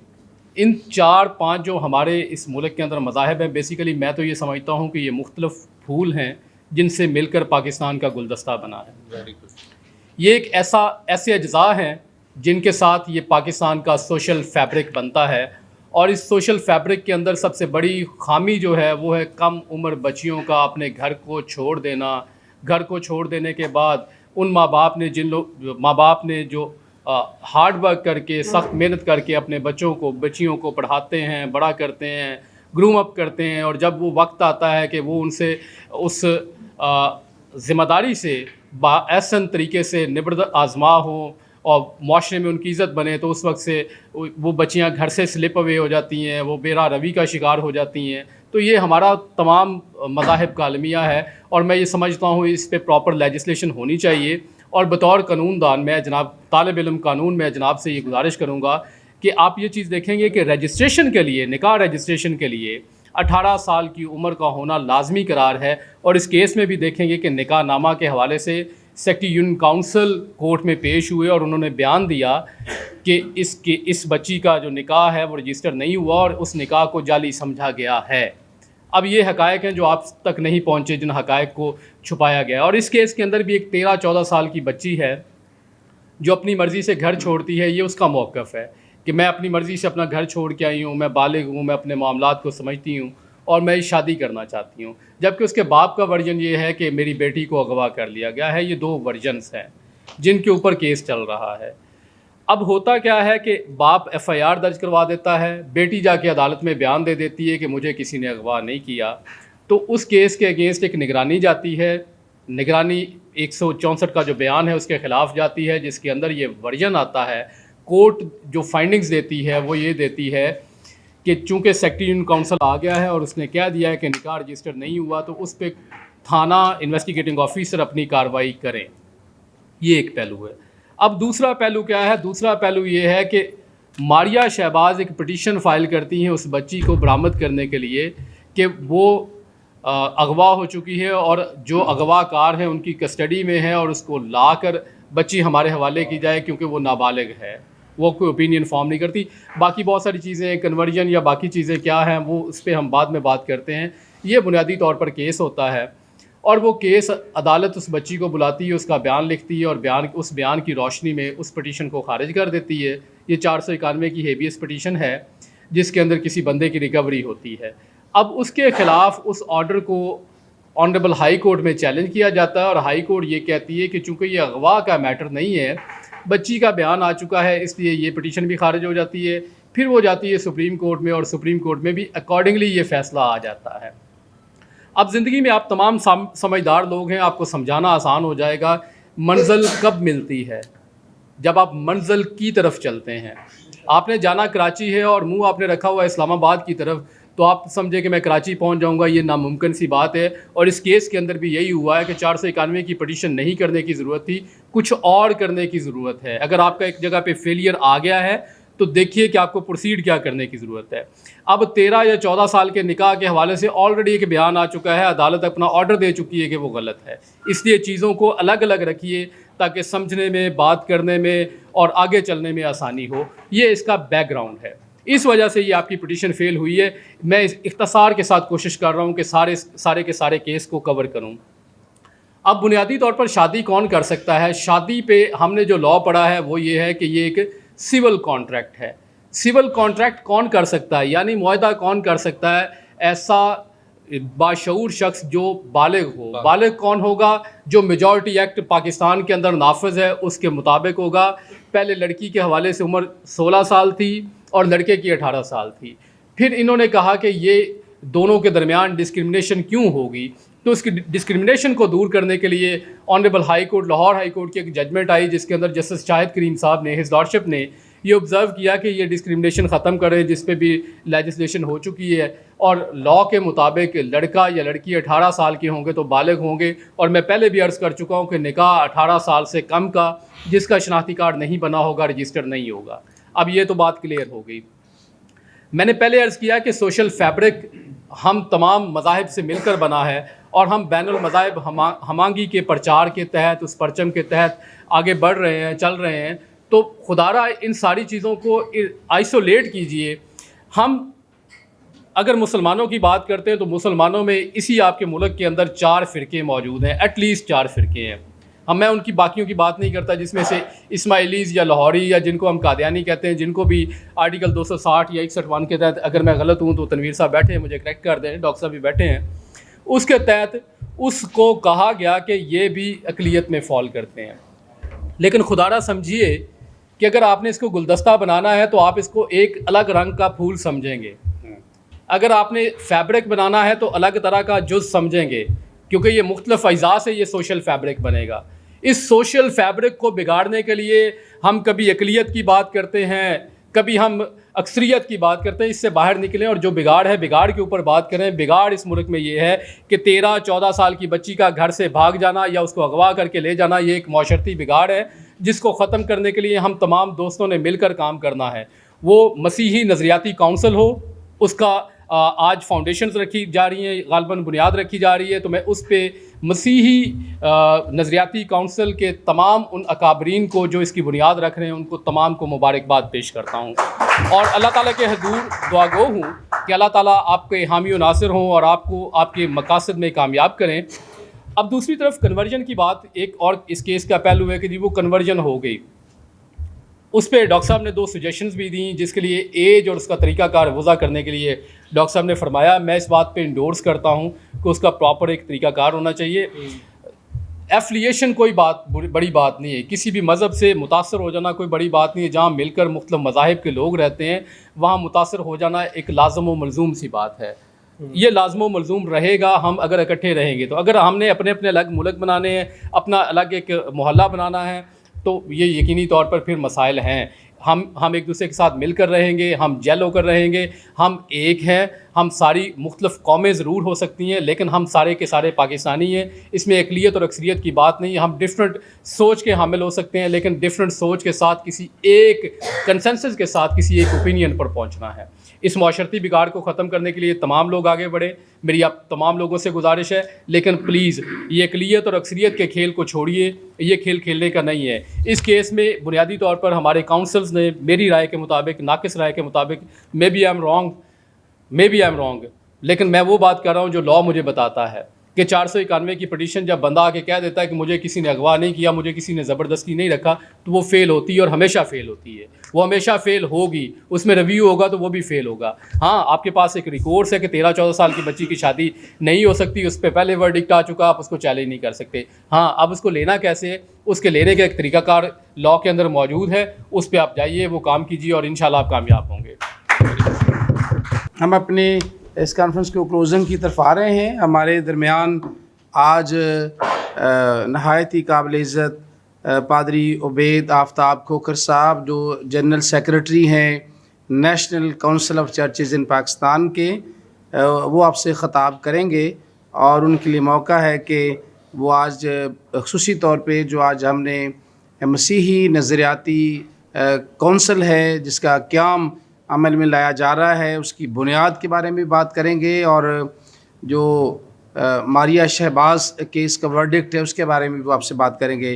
ان 4-5 جو ہمارے اس ملک کے اندر مذاہب ہیں، بیسیکلی میں تو یہ سمجھتا ہوں کہ یہ مختلف پھول ہیں جن سے مل کر پاکستان کا گلدستہ بنا ہے. یہ ایک ایسے اجزاء ہیں جن کے ساتھ یہ پاکستان کا سوشل فیبرک بنتا ہے، اور اس سوشل فیبرک کے اندر سب سے بڑی خامی جو ہے وہ ہے کم عمر بچیوں کا اپنے گھر کو چھوڑ دینا. گھر کو چھوڑ دینے کے بعد ان ماں باپ نے جو ہارڈ ورک کر کے، سخت محنت کر کے اپنے بچیوں کو پڑھاتے ہیں، بڑا کرتے ہیں، گروم اپ کرتے ہیں، اور جب وہ وقت آتا ہے کہ وہ ان سے اس ذمہ داری سے باحسن طریقے سے نبرد آزما ہوں اور معاشرے میں ان کی عزت بنے، تو اس وقت سے وہ بچیاں گھر سے سلپ اوے ہو جاتی ہیں، وہ بے راہ روی کا شکار ہو جاتی ہیں. تو یہ ہمارا تمام مذاہب کا المیہ ہے، اور میں یہ سمجھتا ہوں اس پہ پراپر لیجسلیشن ہونی چاہیے. اور بطور قانون دان میں جناب طالب علم قانون میں جناب سے یہ گزارش کروں گا کہ آپ یہ چیز دیکھیں گے کہ رجسٹریشن کے لیے، نکاح رجسٹریشن کے لیے 18 سال کی عمر کا ہونا لازمی قرار ہے. اور اس کیس میں بھی دیکھیں گے کہ نکاح نامہ کے حوالے سے سیکٹری یونین کاؤنسل کورٹ میں پیش ہوئے، اور انہوں نے بیان دیا کہ اس بچی کا جو نکاح ہے وہ رجسٹر نہیں ہوا، اور اس نکاح کو جعلی سمجھا گیا ہے. اب یہ حقائق ہیں جو آپ تک نہیں پہنچے، جن حقائق کو چھپایا گیا. اور اس کیس کے اندر بھی ایک 13-14 سال کی بچی ہے جو اپنی مرضی سے گھر چھوڑتی ہے. یہ اس کا موقف ہے کہ میں اپنی مرضی سے اپنا گھر چھوڑ کے آئی ہوں، میں بالغ ہوں، میں اپنے معاملات کو سمجھتی ہوں، اور میں شادی کرنا چاہتی ہوں. جبکہ اس کے باپ کا ورژن یہ ہے کہ میری بیٹی کو اغوا کر لیا گیا ہے. یہ 2 ورژنس ہیں جن کے اوپر کیس چل رہا ہے. اب ہوتا کیا ہے کہ باپ FIR درج کروا دیتا ہے، بیٹی جا کے عدالت میں بیان دے دیتی ہے کہ مجھے کسی نے اغوا نہیں کیا. تو اس کیس کے اگینسٹ ایک نگرانی جاتی ہے. نگرانی 164 کا جو بیان ہے اس کے خلاف جاتی ہے، جس کے اندر یہ ورژن آتا ہے. کورٹ جو فائنڈنگز دیتی ہے وہ یہ دیتی ہے کہ چونکہ سیکٹری یونین کاؤنسل آ گیا ہے اور اس نے کہہ دیا ہے کہ نکاح رجسٹر نہیں ہوا، تو اس پہ تھانہ انویسٹیگیٹنگ آفیسر اپنی کارروائی کریں. یہ ایک پہلو ہے. اب دوسرا پہلو کیا ہے؟ دوسرا پہلو یہ ہے کہ ماریہ شہباز ایک پٹیشن فائل کرتی ہیں اس بچی کو برآمد کرنے کے لیے کہ وہ اغوا ہو چکی ہے، اور جو اغوا کار ہیں ان کی کسٹڈی میں ہے، اور اس کو لا کر بچی ہمارے حوالے کی جائے کیونکہ وہ نابالغ ہے. وہ کوئی اوپینین فارم نہیں کرتی. باقی بہت ساری چیزیں، کنورژن یا باقی چیزیں کیا ہیں، وہ اس پہ ہم بعد میں بات کرتے ہیں. یہ بنیادی طور پر کیس ہوتا ہے، اور وہ کیس عدالت اس بچی کو بلاتی ہے، اس کا بیان لکھتی ہے، اور اس بیان کی روشنی میں اس پٹیشن کو خارج کر دیتی ہے. یہ 491 کی ہیبیس پٹیشن ہے جس کے اندر کسی بندے کی ریکوری ہوتی ہے. اب اس کے خلاف اس آرڈر کو آنریبل ہائی کورٹ میں چیلنج کیا جاتا ہے، اور ہائی کورٹ یہ کہتی ہے کہ چونکہ یہ اغوا کا میٹر نہیں ہے، بچی کا بیان آ چکا ہے، اس لیے یہ پٹیشن بھی خارج ہو جاتی ہے. پھر وہ جاتی ہے سپریم کورٹ میں، اور سپریم کورٹ میں بھی اکارڈنگلی یہ فیصلہ آ جاتا ہے. اب زندگی میں آپ تمام سمجھدار لوگ ہیں، آپ کو سمجھانا آسان ہو جائے گا. منزل کب ملتی ہے؟ جب آپ منزل کی طرف چلتے ہیں. آپ نے جانا کراچی ہے اور منہ آپ نے رکھا ہوا اسلام آباد کی طرف، تو آپ سمجھے کہ میں کراچی پہنچ جاؤں گا، یہ ناممکن سی بات ہے. اور اس کیس کے اندر بھی یہی ہوا ہے کہ 491 کی پٹیشن نہیں کرنے کی ضرورت تھی، کچھ اور کرنے کی ضرورت ہے. اگر آپ کا ایک جگہ پہ فیلئر آ گیا ہے تو دیکھیے کہ آپ کو پروسیڈ کیا کرنے کی ضرورت ہے. اب 13 یا 14 سال کے نکاح کے حوالے سے آلریڈی ایک بیان آ چکا ہے، عدالت اپنا آرڈر دے چکی ہے کہ وہ غلط ہے. اس لیے چیزوں کو الگ الگ رکھیے تاکہ سمجھنے میں، بات کرنے میں اور آگے چلنے میں آسانی ہو. یہ اس کا بیک گراؤنڈ ہے. اس وجہ سے یہ آپ کی پٹیشن فیل ہوئی ہے. میں اس اختصار کے ساتھ کوشش کر رہا ہوں کہ سارے کے سارے کیس کو کور کروں. اب بنیادی طور پر شادی کون کر سکتا ہے؟ شادی پہ ہم نے جو لا پڑھا ہے وہ یہ ہے کہ یہ ایک سول کانٹریکٹ ہے. سول کانٹریکٹ کون کر سکتا ہے؟ یعنی معاہدہ کون کر سکتا ہے؟ ایسا باشعور شخص جو بالغ ہو. بالغ کون ہوگا؟ جو میجورٹی ایکٹ پاکستان کے اندر نافذ ہے اس کے مطابق ہوگا. پہلے لڑکی کے حوالے سے عمر 16 سال تھی اور لڑکے کی 18 سال تھی. پھر انہوں نے کہا کہ یہ دونوں کے درمیان ڈسکرمنیشن کیوں ہوگی؟ تو اس کی ڈسکرمنیشن کو دور کرنے کے لیے honourable high court Lahore high court کی ایک ججمنٹ آئی جس کے اندر جسٹس شاہد کریم صاحب نے ہز لارڈشپ نے یہ آبزرو کیا کہ یہ ڈسکرمنیشن ختم کریں جس پہ بھی لیجسلیشن ہو چکی ہے. اور لاء کے مطابق لڑکا یا لڑکی 18 سال کے ہوں گے تو بالغ ہوں گے. اور میں پہلے بھی عرض کر چکا ہوں کہ نکاح 18 سال سے کم کا جس کا شناختی کارڈ نہیں بنا ہوگا رجسٹر نہیں ہوگا. اب یہ تو بات کلیئر ہو گئی. میں نے پہلے عرض کیا کہ سوشل فیبرک ہم تمام مذاہب سے مل کر بنا ہے اور ہم بین المذاہب ہمانگی کے پرچار کے تحت اس پرچم کے تحت آگے بڑھ رہے ہیں چل رہے ہیں. تو خدارہ ان ساری چیزوں کو آئسولیٹ کیجئے. ہم اگر مسلمانوں کی بات کرتے ہیں تو مسلمانوں میں اسی آپ کے ملک کے اندر 4 فرقے موجود ہیں. ایٹ لیسٹ 4 فرقے ہیں. میں ان کی باقیوں کی بات نہیں کرتا جس میں سے اسماعیلیز یا لاہوری یا جن کو ہم قادیانی کہتے ہیں جن کو بھی آرٹیکل 260 یا 61 کے تحت اگر میں غلط ہوں تو تنویر صاحب بیٹھے ہیں مجھے کریکٹ کر دیں, ڈاکٹر صاحب بھی بیٹھے ہیں, اس کے تحت اس کو کہا گیا کہ یہ بھی اقلیت میں فال کرتے ہیں. لیکن خدارہ سمجھیے کہ اگر آپ نے اس کو گلدستہ بنانا ہے تو آپ اس کو ایک الگ رنگ کا پھول سمجھیں گے. اگر آپ نے فیبرک بنانا ہے تو الگ طرح کا جز سمجھیں گے کیونکہ یہ مختلف اجزاء سے یہ سوشل فیبرک بنے گا. اس سوشل فیبرک کو بگاڑنے کے لیے ہم کبھی اقلیت کی بات کرتے ہیں کبھی ہم اکثریت کی بات کرتے ہیں. اس سے باہر نکلیں اور جو بگاڑ ہے بگاڑ کے اوپر بات کریں. بگاڑ اس ملک میں یہ ہے کہ 13-14 سال کی بچی کا گھر سے بھاگ جانا یا اس کو اغوا کر کے لے جانا یہ ایک معاشرتی بگاڑ ہے جس کو ختم کرنے کے لیے ہم تمام دوستوں نے مل کر کام کرنا ہے. وہ مسیحی نظریاتی کونسل ہو, اس کا آج فاؤنڈیشنز رکھی جا رہی ہیں, غالباً بنیاد رکھی جا رہی ہے, تو میں اس پہ مسیحی نظریاتی کونسل کے تمام ان اکابرین کو جو اس کی بنیاد رکھ رہے ہیں ان کو تمام کو مبارکباد پیش کرتا ہوں اور اللہ تعالیٰ کے حضور دعا گو ہوں کہ اللہ تعالیٰ آپ کے حامی و ناصر ہوں اور آپ کو آپ کے مقاصد میں کامیاب کریں. اب دوسری طرف کنورژن کی بات ایک اور اس کیس کا پہلو ہے کہ جی وہ کنورژن ہو گئی. اس پہ ڈاکٹر صاحب نے 2 سجیشنز بھی دیں جس کے لیے ایج اور اس کا طریقہ کار وضع کرنے کے لیے ڈاکٹر صاحب نے فرمایا میں اس بات پہ انڈورس کرتا ہوں کہ اس کا پراپر ایک طریقہ کار ہونا چاہیے. ایفلیشن کوئی بڑی بات نہیں ہے, کسی بھی مذہب سے متاثر ہو جانا کوئی بڑی بات نہیں ہے. جہاں مل کر مختلف مذاہب کے لوگ رہتے ہیں وہاں متاثر ہو جانا ایک لازم و ملزوم سی بات ہے. یہ لازم و ملزوم رہے گا ہم اگر اکٹھے رہیں گے تو. اگر ہم نے اپنے الگ ملک بنانے ہیں, اپنا الگ ایک محلہ بنانا ہے تو یہ یقینی طور پر پھر مسائل ہیں. ہم ایک دوسرے کے ساتھ مل کر رہیں گے, ہم جیل ہو کر رہیں گے, ہم ایک ہیں. ہم ساری مختلف قومیں ضرور ہو سکتی ہیں لیکن ہم سارے کے سارے پاکستانی ہیں. اس میں اقلیت اور اکثریت کی بات نہیں ہے. ہم ڈفرینٹ سوچ کے حامل ہو سکتے ہیں لیکن ڈفرینٹ سوچ کے ساتھ کسی ایک کنسنسس کے ساتھ کسی ایک اوپینین پر پہنچنا ہے. اس معاشرتی بگاڑ کو ختم کرنے کے لیے تمام لوگ آگے بڑھیں. میری آپ تمام لوگوں سے گزارش ہے لیکن پلیز یہ اقلیت اور اکثریت کے کھیل کو چھوڑیے. یہ کھیل کھیلنے کا نہیں ہے. اس کیس میں بنیادی طور پر ہمارے کاؤنسلز نے میری رائے کے مطابق, ناقص رائے کے مطابق, may be I am wrong لیکن میں وہ بات کر رہا ہوں جو لاء مجھے بتاتا ہے کہ 491 کی پٹیشن جب بندہ آ کے کہہ دیتا ہے کہ مجھے کسی نے اغوا نہیں کیا, مجھے کسی نے زبردستی نہیں رکھا, تو وہ فیل ہوتی ہے اور ہمیشہ فیل ہوتی ہے. وہ ہمیشہ فیل ہوگی. اس میں ریویو ہوگا تو وہ بھی فیل ہوگا. ہاں آپ کے پاس ایک ریکورڈس ہے کہ 13-14 سال کی بچی کی شادی نہیں ہو سکتی, اس پہ پہلے ورڈکٹ آ چکا, آپ اس کو چیلنج نہیں کر سکتے. ہاں اب اس کو لینا کیسے ہے, اس کے لینے کا ایک طریقہ کار لاء کے اندر موجود ہے, اس پہ آپ جائیے, وہ کام کیجیے اور انشاءاللہ آپ کامیاب ہوں گے. ہم اپنے اس کانفرنس کو کلوزنگ کی طرف آ رہے ہیں. ہمارے درمیان آج نہایت ہی قابل عزت پادری عبید آفتاب کھوکھر صاحب جو جنرل سیکرٹری ہیں national Council of Churches in Pakistan کے, وہ آپ سے خطاب کریں گے اور ان کے لیے موقع ہے کہ وہ آج خصوصی طور پہ جو آج ہم نے مسیحی نظریاتی کونسل ہے جس کا قیام عمل میں لایا جا رہا ہے اس کی بنیاد کے بارے میں بات کریں گے اور جو ماریہ شہباز کیس کا ورڈکٹ ہے اس کے بارے میں بھی آپ سے بات کریں گے.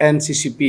NCCP।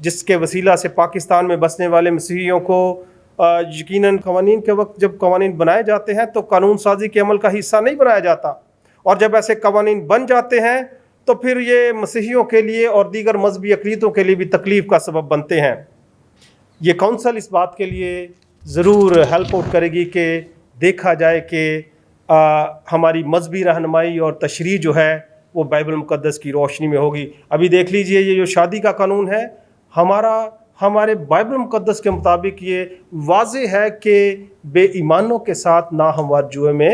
جس کے وسیلہ سے پاکستان میں بسنے والے مسیحیوں کو یقیناً قوانین کے وقت جب قوانین بنائے جاتے ہیں تو قانون سازی کے عمل کا حصہ نہیں بنایا جاتا، اور جب ایسے قوانین بن جاتے ہیں تو پھر یہ مسیحیوں کے لیے اور دیگر مذہبی اقلیتوں کے لیے بھی تکلیف کا سبب بنتے ہیں۔ یہ کونسل اس بات کے لیے ضرور ہیلپ آؤٹ کرے گی کہ دیکھا جائے کہ ہماری مذہبی رہنمائی اور تشریح جو ہے وہ بائبل مقدس کی روشنی میں ہوگی۔ ابھی دیکھ لیجئے یہ جو شادی کا قانون ہے ہمارے بائبل مقدس کے مطابق یہ واضح ہے کہ بے ایمانوں کے ساتھ ناہموار جوئے میں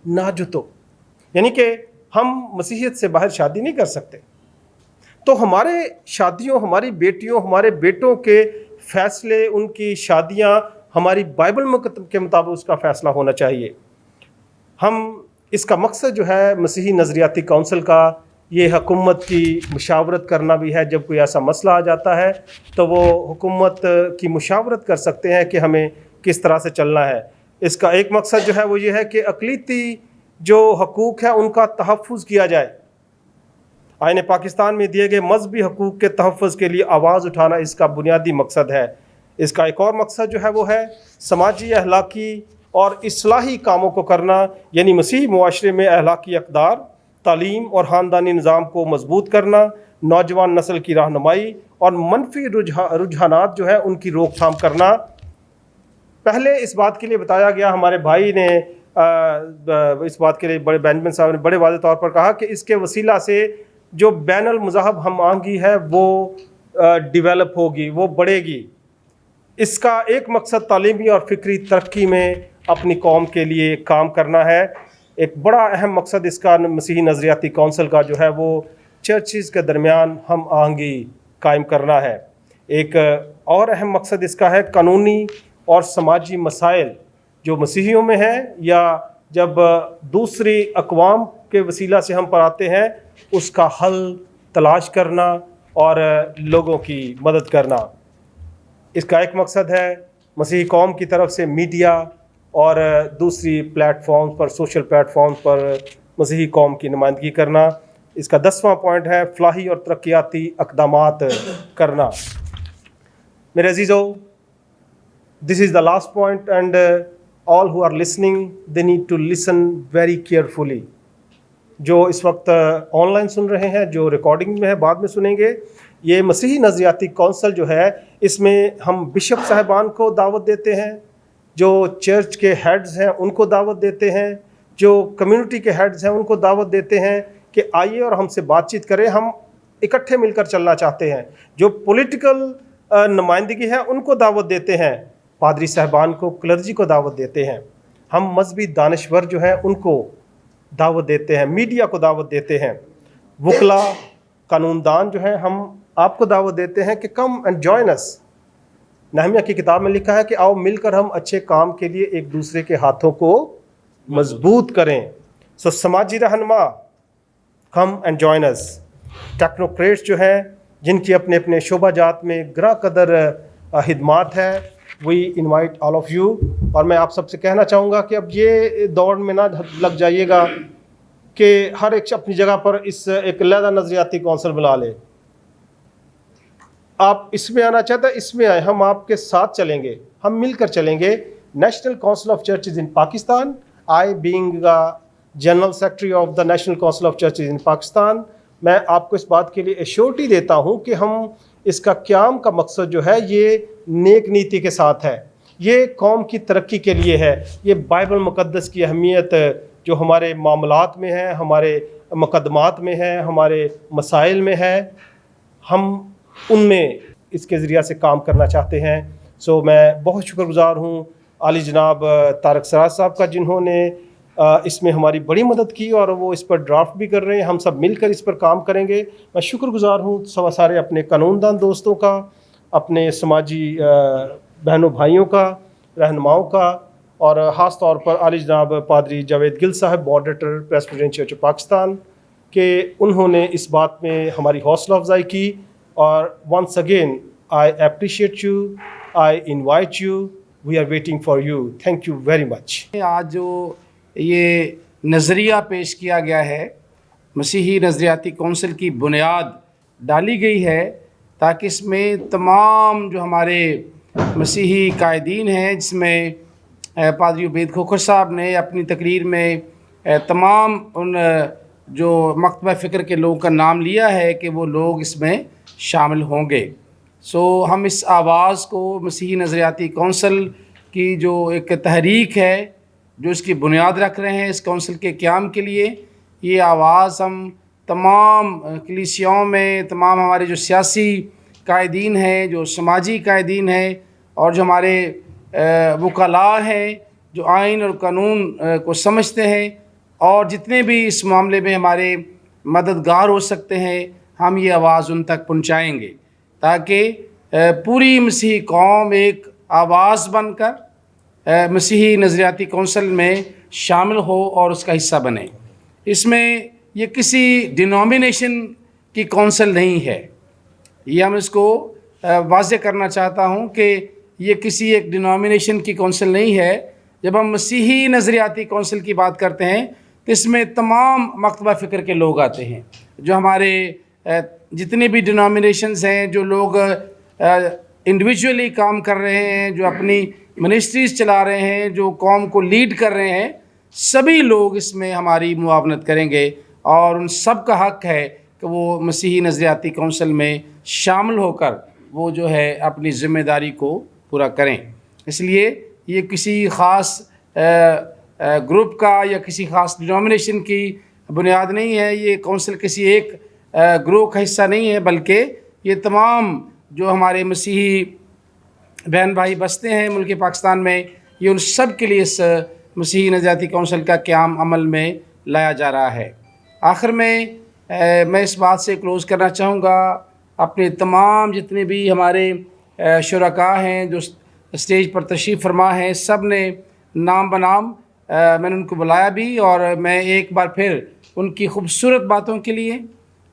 نہ جتو، یعنی کہ ہم مسیحیت سے باہر شادی نہیں کر سکتے۔ تو ہمارے شادیوں، ہماری بیٹیوں، ہمارے بیٹوں کے فیصلے، ان کی شادیاں ہماری بائبل کے مطابق اس کا فیصلہ ہونا چاہیے۔ ہم اس کا مقصد جو ہے مسیحی نظریاتی کونسل کا یہ حکومت کی مشاورت کرنا بھی ہے۔ جب کوئی ایسا مسئلہ آ جاتا ہے تو وہ حکومت کی مشاورت کر سکتے ہیں کہ ہمیں کس طرح سے چلنا ہے۔ اس کا ایک مقصد جو ہے وہ یہ ہے کہ اقلیتی جو حقوق ہیں ان کا تحفظ کیا جائے۔ آئین پاکستان میں دیے گئے مذہبی حقوق کے تحفظ کے لیے آواز اٹھانا اس کا بنیادی مقصد ہے۔ اس کا ایک اور مقصد جو ہے وہ ہے سماجی، اخلاقی اور اصلاحی کاموں کو کرنا، یعنی مسیحی معاشرے میں اخلاقی اقدار، تعلیم اور خاندانی نظام کو مضبوط کرنا، نوجوان نسل کی رہنمائی اور منفی رجحانات جو ہے ان کی روک تھام کرنا۔ پہلے اس بات کے لیے بتایا گیا، ہمارے بھائی نے اس بات کے لیے بینجمن صاحب نے بڑے واضح طور پر کہا کہ اس کے وسیلہ سے جو بین المذہب ہم آہنگی ہے وہ ڈیولپ ہوگی، وہ بڑھے گی۔ اس کا ایک مقصد تعلیمی اور فکری ترقی میں اپنی قوم کے لیے کام کرنا ہے۔ ایک بڑا اہم مقصد اس کا مسیحی نظریاتی کونسل کا جو ہے وہ چرچز کے درمیان ہم آہنگی قائم کرنا ہے۔ ایک اور اہم مقصد اس کا ہے قانونی اور سماجی مسائل جو مسیحیوں میں ہیں یا جب دوسری اقوام کے وسیلہ سے ہم پر آتے ہیں اس کا حل تلاش کرنا اور لوگوں کی مدد کرنا۔ اس کا ایک مقصد ہے مسیحی قوم کی طرف سے میڈیا اور دوسری پلیٹ فارمز پر، سوشل پلیٹ فارمز پر مسیحی قوم کی نمائندگی کرنا۔ اس کا 10واں پوائنٹ ہے فلاحی اور ترقیاتی اقدامات کرنا۔ میرے عزیزو، this is the last point and all who are listening they need to listen very carefully۔ جو اس وقت آن لائن سن رہے ہیں، جو ریکارڈنگ میں ہے بعد میں سنیں گے، یہ مسیحی نظریاتی کونسل جو ہے اس میں ہم بشپ صاحبان کو دعوت دیتے ہیں، جو چرچ کے ہیڈز ہیں ان کو دعوت دیتے ہیں، جو کمیونٹی کے ہیڈز ہیں ان کو دعوت دیتے ہیں کہ آئیے اور ہم سے بات چیت کریں، ہم اکٹھے مل کر چلنا چاہتے ہیں۔ جو پولیٹیکل نمائندگی ہے ان کو دعوت دیتے ہیں، پادری صاحبان کو، کلرجی کو دعوت دیتے ہیں۔ ہم مذہبی دانشور جو ہیں ان کو دعوت دیتے ہیں، میڈیا کو دعوت دیتے ہیں، وکلا، قانون دان جو ہیں ہم آپ کو دعوت دیتے ہیں کہ کم اینڈ جوائن اس۔ نہمیہ کی کتاب میں لکھا ہے کہ آؤ مل کر ہم اچھے کام کے لیے ایک دوسرے کے ہاتھوں کو مضبوط کریں۔ سماجی رہنما، come and join us. Technocrats جو ہیں جن کی اپنے اپنے شعبہ جات میں گراں قدر خدمات ہے، we invite all of you. اور میں آپ سب سے کہنا چاہوں گا کہ اب یہ دوڑ میں نہ لگ جائیے گا کہ ہر ایک اپنی جگہ پر اس ایک علیحدہ نظریاتی کونسل بنا لے۔ آپ اس میں آنا چاہتے ہیں، اس میں آئے، ہم آپ کے ساتھ چلیں گے، ہم مل کر چلیں گے۔ National Council of Churches in Pakistan, I being general secretary of the National Council of Churches in Pakistan, میں آپ کو اس بات کے لیے ایشورٹی دیتا ہوں کہ ہم اس کا قیام کا مقصد جو ہے یہ نیک نیتی کے ساتھ ہے، یہ قوم کی ترقی کے لیے ہے، یہ بائبل مقدس کی اہمیت جو ہمارے معاملات میں ہے، ہمارے مقدمات میں ہے، ہمارے مسائل میں ہے، ہم ان میں اس کے ذریعہ سے کام کرنا چاہتے ہیں۔ میں بہت شکر گزار ہوں عالی جناب طارق سراج صاحب کا، جنہوں نے اس میں ہماری بڑی مدد کی اور وہ اس پر ڈرافٹ بھی کر رہے ہیں، ہم سب مل کر اس پر کام کریں گے۔ میں شکر گزار ہوں سارے اپنے قانون دان دوستوں کا، اپنے سماجی بہنوں بھائیوں کا، رہنماؤں کا، اور خاص طور پر عالی جناب پادری جاوید گل صاحب، ماڈریٹر پریسبیٹرین چرچ آف پاکستان، کہ انہوں نے اس بات میں ہماری حوصلہ افزائی کی۔ اور once again I appreciate you, I invite you, we are waiting for you, thank you very much. آج جو یہ نظریہ پیش کیا گیا ہے، مسیحی نظریاتی کونسل کی بنیاد ڈالی گئی ہے، تاکہ اس میں تمام جو ہمارے مسیحی قائدین ہیں، جس میں پادری عبید کھوکھر صاحب نے اپنی تقریر میں تمام ان جو مکتبہ فکر کے لوگوں کا نام لیا ہے کہ وہ لوگ اس میں شامل ہوں گے۔ سو ہم اس آواز کو مسیحی نظریاتی کونسل کی جو ایک تحریک ہے، جو اس کی بنیاد رکھ رہے ہیں اس کونسل کے قیام کے لیے، یہ آواز ہم تمام کلیسیاؤں میں، تمام ہمارے جو سیاسی قائدین ہیں، جو سماجی قائدین ہیں، اور جو ہمارے وکلاء ہیں، جو آئین اور قانون کو سمجھتے ہیں، اور جتنے بھی اس معاملے میں ہمارے مددگار ہو سکتے ہیں، ہم یہ آواز ان تک پہنچائیں گے تاکہ پوری مسیحی قوم ایک آواز بن کر مسیحی نظریاتی کونسل میں شامل ہو اور اس کا حصہ بنے۔ اس میں یہ کسی ڈینومینیشن کی کونسل نہیں ہے، یہ ہم اس کو واضح کرنا چاہتا ہوں کہ یہ کسی ایک ڈینومینیشن کی کونسل نہیں ہے۔ جب ہم مسیحی نظریاتی کونسل کی بات کرتے ہیں تو اس میں تمام مکتبہ فکر کے لوگ آتے ہیں، جو ہمارے جتنے بھی ڈینومینیشنز ہیں، جو لوگ انڈیویجولی کام کر رہے ہیں، جو اپنی منسٹریز چلا رہے ہیں، جو قوم کو لیڈ کر رہے ہیں، سبھی لوگ اس میں ہماری معاونت کریں گے، اور ان سب کا حق ہے کہ وہ مسیحی نظریاتی کونسل میں شامل ہو کر وہ جو ہے اپنی ذمہ داری کو پورا کریں۔ اس لیے یہ کسی خاص گروپ کا یا کسی خاص ڈینومینیشن کی بنیاد نہیں ہے، یہ کونسل کسی ایک گروہ کا حصہ نہیں ہے، بلکہ یہ تمام جو ہمارے مسیحی بہن بھائی بستے ہیں ملک پاکستان میں، یہ ان سب کے لیے اس مسیحی نظریاتی کونسل کا قیام عمل میں لایا جا رہا ہے۔ آخر میں میں اس بات سے کلوز کرنا چاہوں گا، اپنے تمام جتنے بھی ہمارے شرکاء ہیں جو اسٹیج پر تشریف فرما ہیں، سب نے نام بنام میں نے ان کو بلایا بھی، اور میں ایک بار پھر ان کی خوبصورت باتوں کے لیے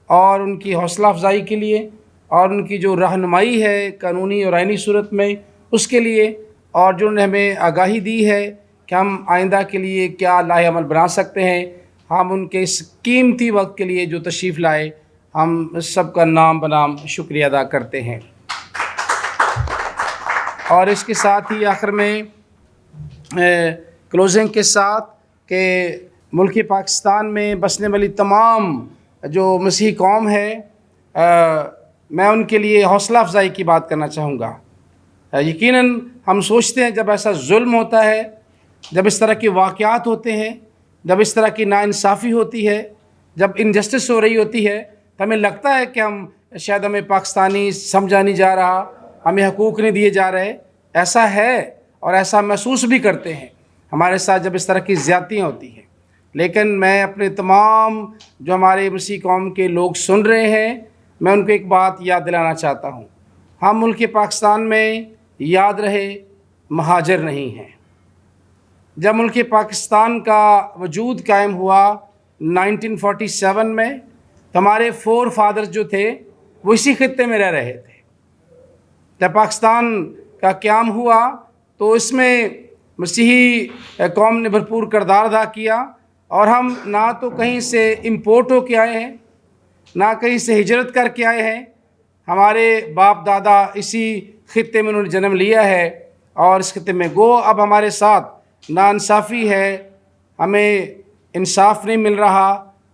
اور ان کی حوصلہ افزائی کے لیے اور ان کی جو رہنمائی ہے قانونی اور آئینی صورت میں اس کے لیے، اور جو انہوں نے ہمیں آگاہی دی ہے کہ ہم آئندہ کے لیے کیا لاہ عمل بنا سکتے ہیں، ہم ان کے اس قیمتی وقت کے لیے جو تشریف لائے، ہم سب کا نام بنام شکریہ ادا کرتے ہیں۔ اور اس کے ساتھ ہی آخر میں کلوزنگ کے ساتھ کہ ملک پاکستان میں بسنے والی تمام جو مسیحی قوم ہے، میں ان کے لیے حوصلہ افزائی کی بات کرنا چاہوں گا۔ یقیناً ہم سوچتے ہیں جب ایسا ظلم ہوتا ہے، جب اس طرح کے واقعات ہوتے ہیں، جب اس طرح کی ناانصافی ہوتی ہے، جب انجسٹس ہو رہی ہوتی ہے، تو ہمیں لگتا ہے کہ شاید ہمیں پاکستانی سمجھا نہیں جا رہا، ہمیں حقوق نہیں دیے جا رہے۔ ایسا ہے اور ایسا محسوس بھی کرتے ہیں ہمارے ساتھ جب اس طرح کی زیادتیاں ہوتی ہیں، لیکن میں اپنے تمام جو ہمارے مسیحی قوم کے لوگ سن رہے ہیں، میں ان کو ایک بات یاد دلانا چاہتا ہوں، ہم ملک پاکستان میں یاد رہے مہاجر نہیں ہیں۔ جب ملک پاکستان کا وجود قائم ہوا 1947 میں، تو ہمارے فور فادرز جو تھے وہ اسی خطے میں رہ رہے تھے۔ جب پاکستان کا قیام ہوا تو اس میں مسیحی قوم نے بھرپور کردار ادا کیا، اور ہم نہ تو کہیں سے امپورٹ ہو کے آئے ہیں، نہ کہیں سے ہجرت کر کے آئے ہیں۔ ہمارے باپ دادا اسی خطے میں انہوں نے جنم لیا ہے، اور اس خطے میں گو اب ہمارے ساتھ ناانصافی ہے، ہمیں انصاف نہیں مل رہا،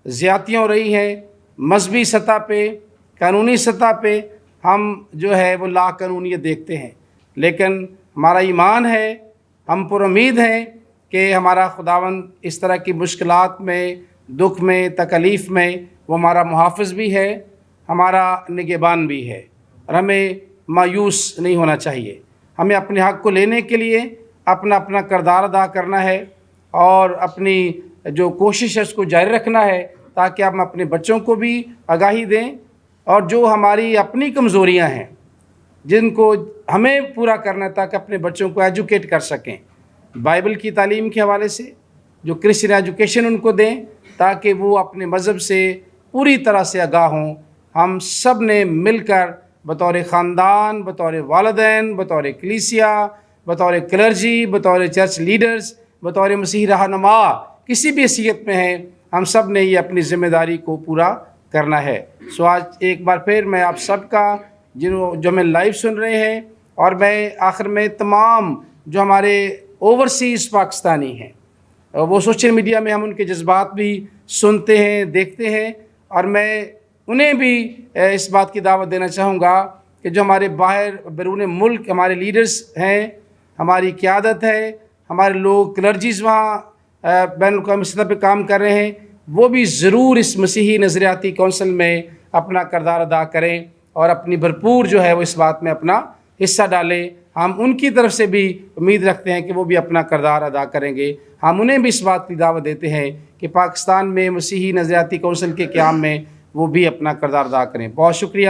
زیادتیاں ہو رہی ہیں، مذہبی سطح پہ، قانونی سطح پہ ہم جو ہے وہ لا قانونیت دیکھتے ہیں، لیکن ہمارا ایمان ہے، ہم پر امید ہیں کہ ہمارا خداوند اس طرح کی مشکلات میں، دکھ میں، تکلیف میں وہ ہمارا محافظ بھی ہے، ہمارا نگہبان بھی ہے، اور ہمیں مایوس نہیں ہونا چاہیے۔ ہمیں اپنے حق کو لینے کے لیے اپنا اپنا کردار ادا کرنا ہے، اور اپنی جو کوشش ہے اس کو جاری رکھنا ہے، تاکہ ہم اپنے بچوں کو بھی آگاہی دیں، اور جو ہماری اپنی کمزوریاں ہیں جن کو ہمیں پورا کرنا تاکہ اپنے بچوں کو ایجوکیٹ کر سکیں، بائبل کی تعلیم کے حوالے سے جو کرسچن ایجوکیشن ان کو دیں، تاکہ وہ اپنے مذہب سے پوری طرح سے آگاہ ہوں۔ ہم سب نے مل کر بطور خاندان، بطور والدین، بطور کلیسیا، بطور کلرجی، بطور چرچ لیڈرز، بطور مسیحی رہنما، کسی بھی حیثیت میں ہیں، ہم سب نے یہ اپنی ذمہ داری کو پورا کرنا ہے۔ سو آج ایک بار پھر میں آپ سب کا جو ہمیں لائیو سن رہے ہیں، اور میں آخر میں تمام جو ہمارے اوورسیز پاکستانی ہیں، وہ سوشل میڈیا میں ہم ان کے جذبات بھی سنتے ہیں، دیکھتے ہیں، اور میں انہیں بھی اس بات کی دعوت دینا چاہوں گا کہ جو ہمارے باہر بیرون ملک ہمارے لیڈرز ہیں، ہماری قیادت ہے، ہمارے لوگ کلرجیز وہاں بین الاقوامی سطح پہ کام کر رہے ہیں، وہ بھی ضرور اس مسیحی نظریاتی کونسل میں اپنا کردار ادا کریں اور اپنی بھرپور جو ہے وہ اس بات میں اپنا حصہ ڈالیں۔ ہم ان کی طرف سے بھی امید رکھتے ہیں کہ وہ بھی اپنا کردار ادا کریں گے۔ ہم انہیں بھی اس بات کی دعوت دیتے ہیں کہ پاکستان میں مسیحی نظریاتی کونسل کے قیام میں وہ بھی اپنا کردار ادا کریں۔ بہت شکریہ.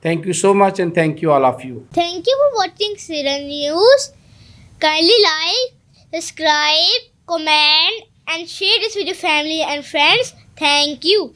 Thank you so much and thank you all of you. Thank you for watching Syrian News. Kindly like, subscribe, comment and share this with your family and friends. Thank you.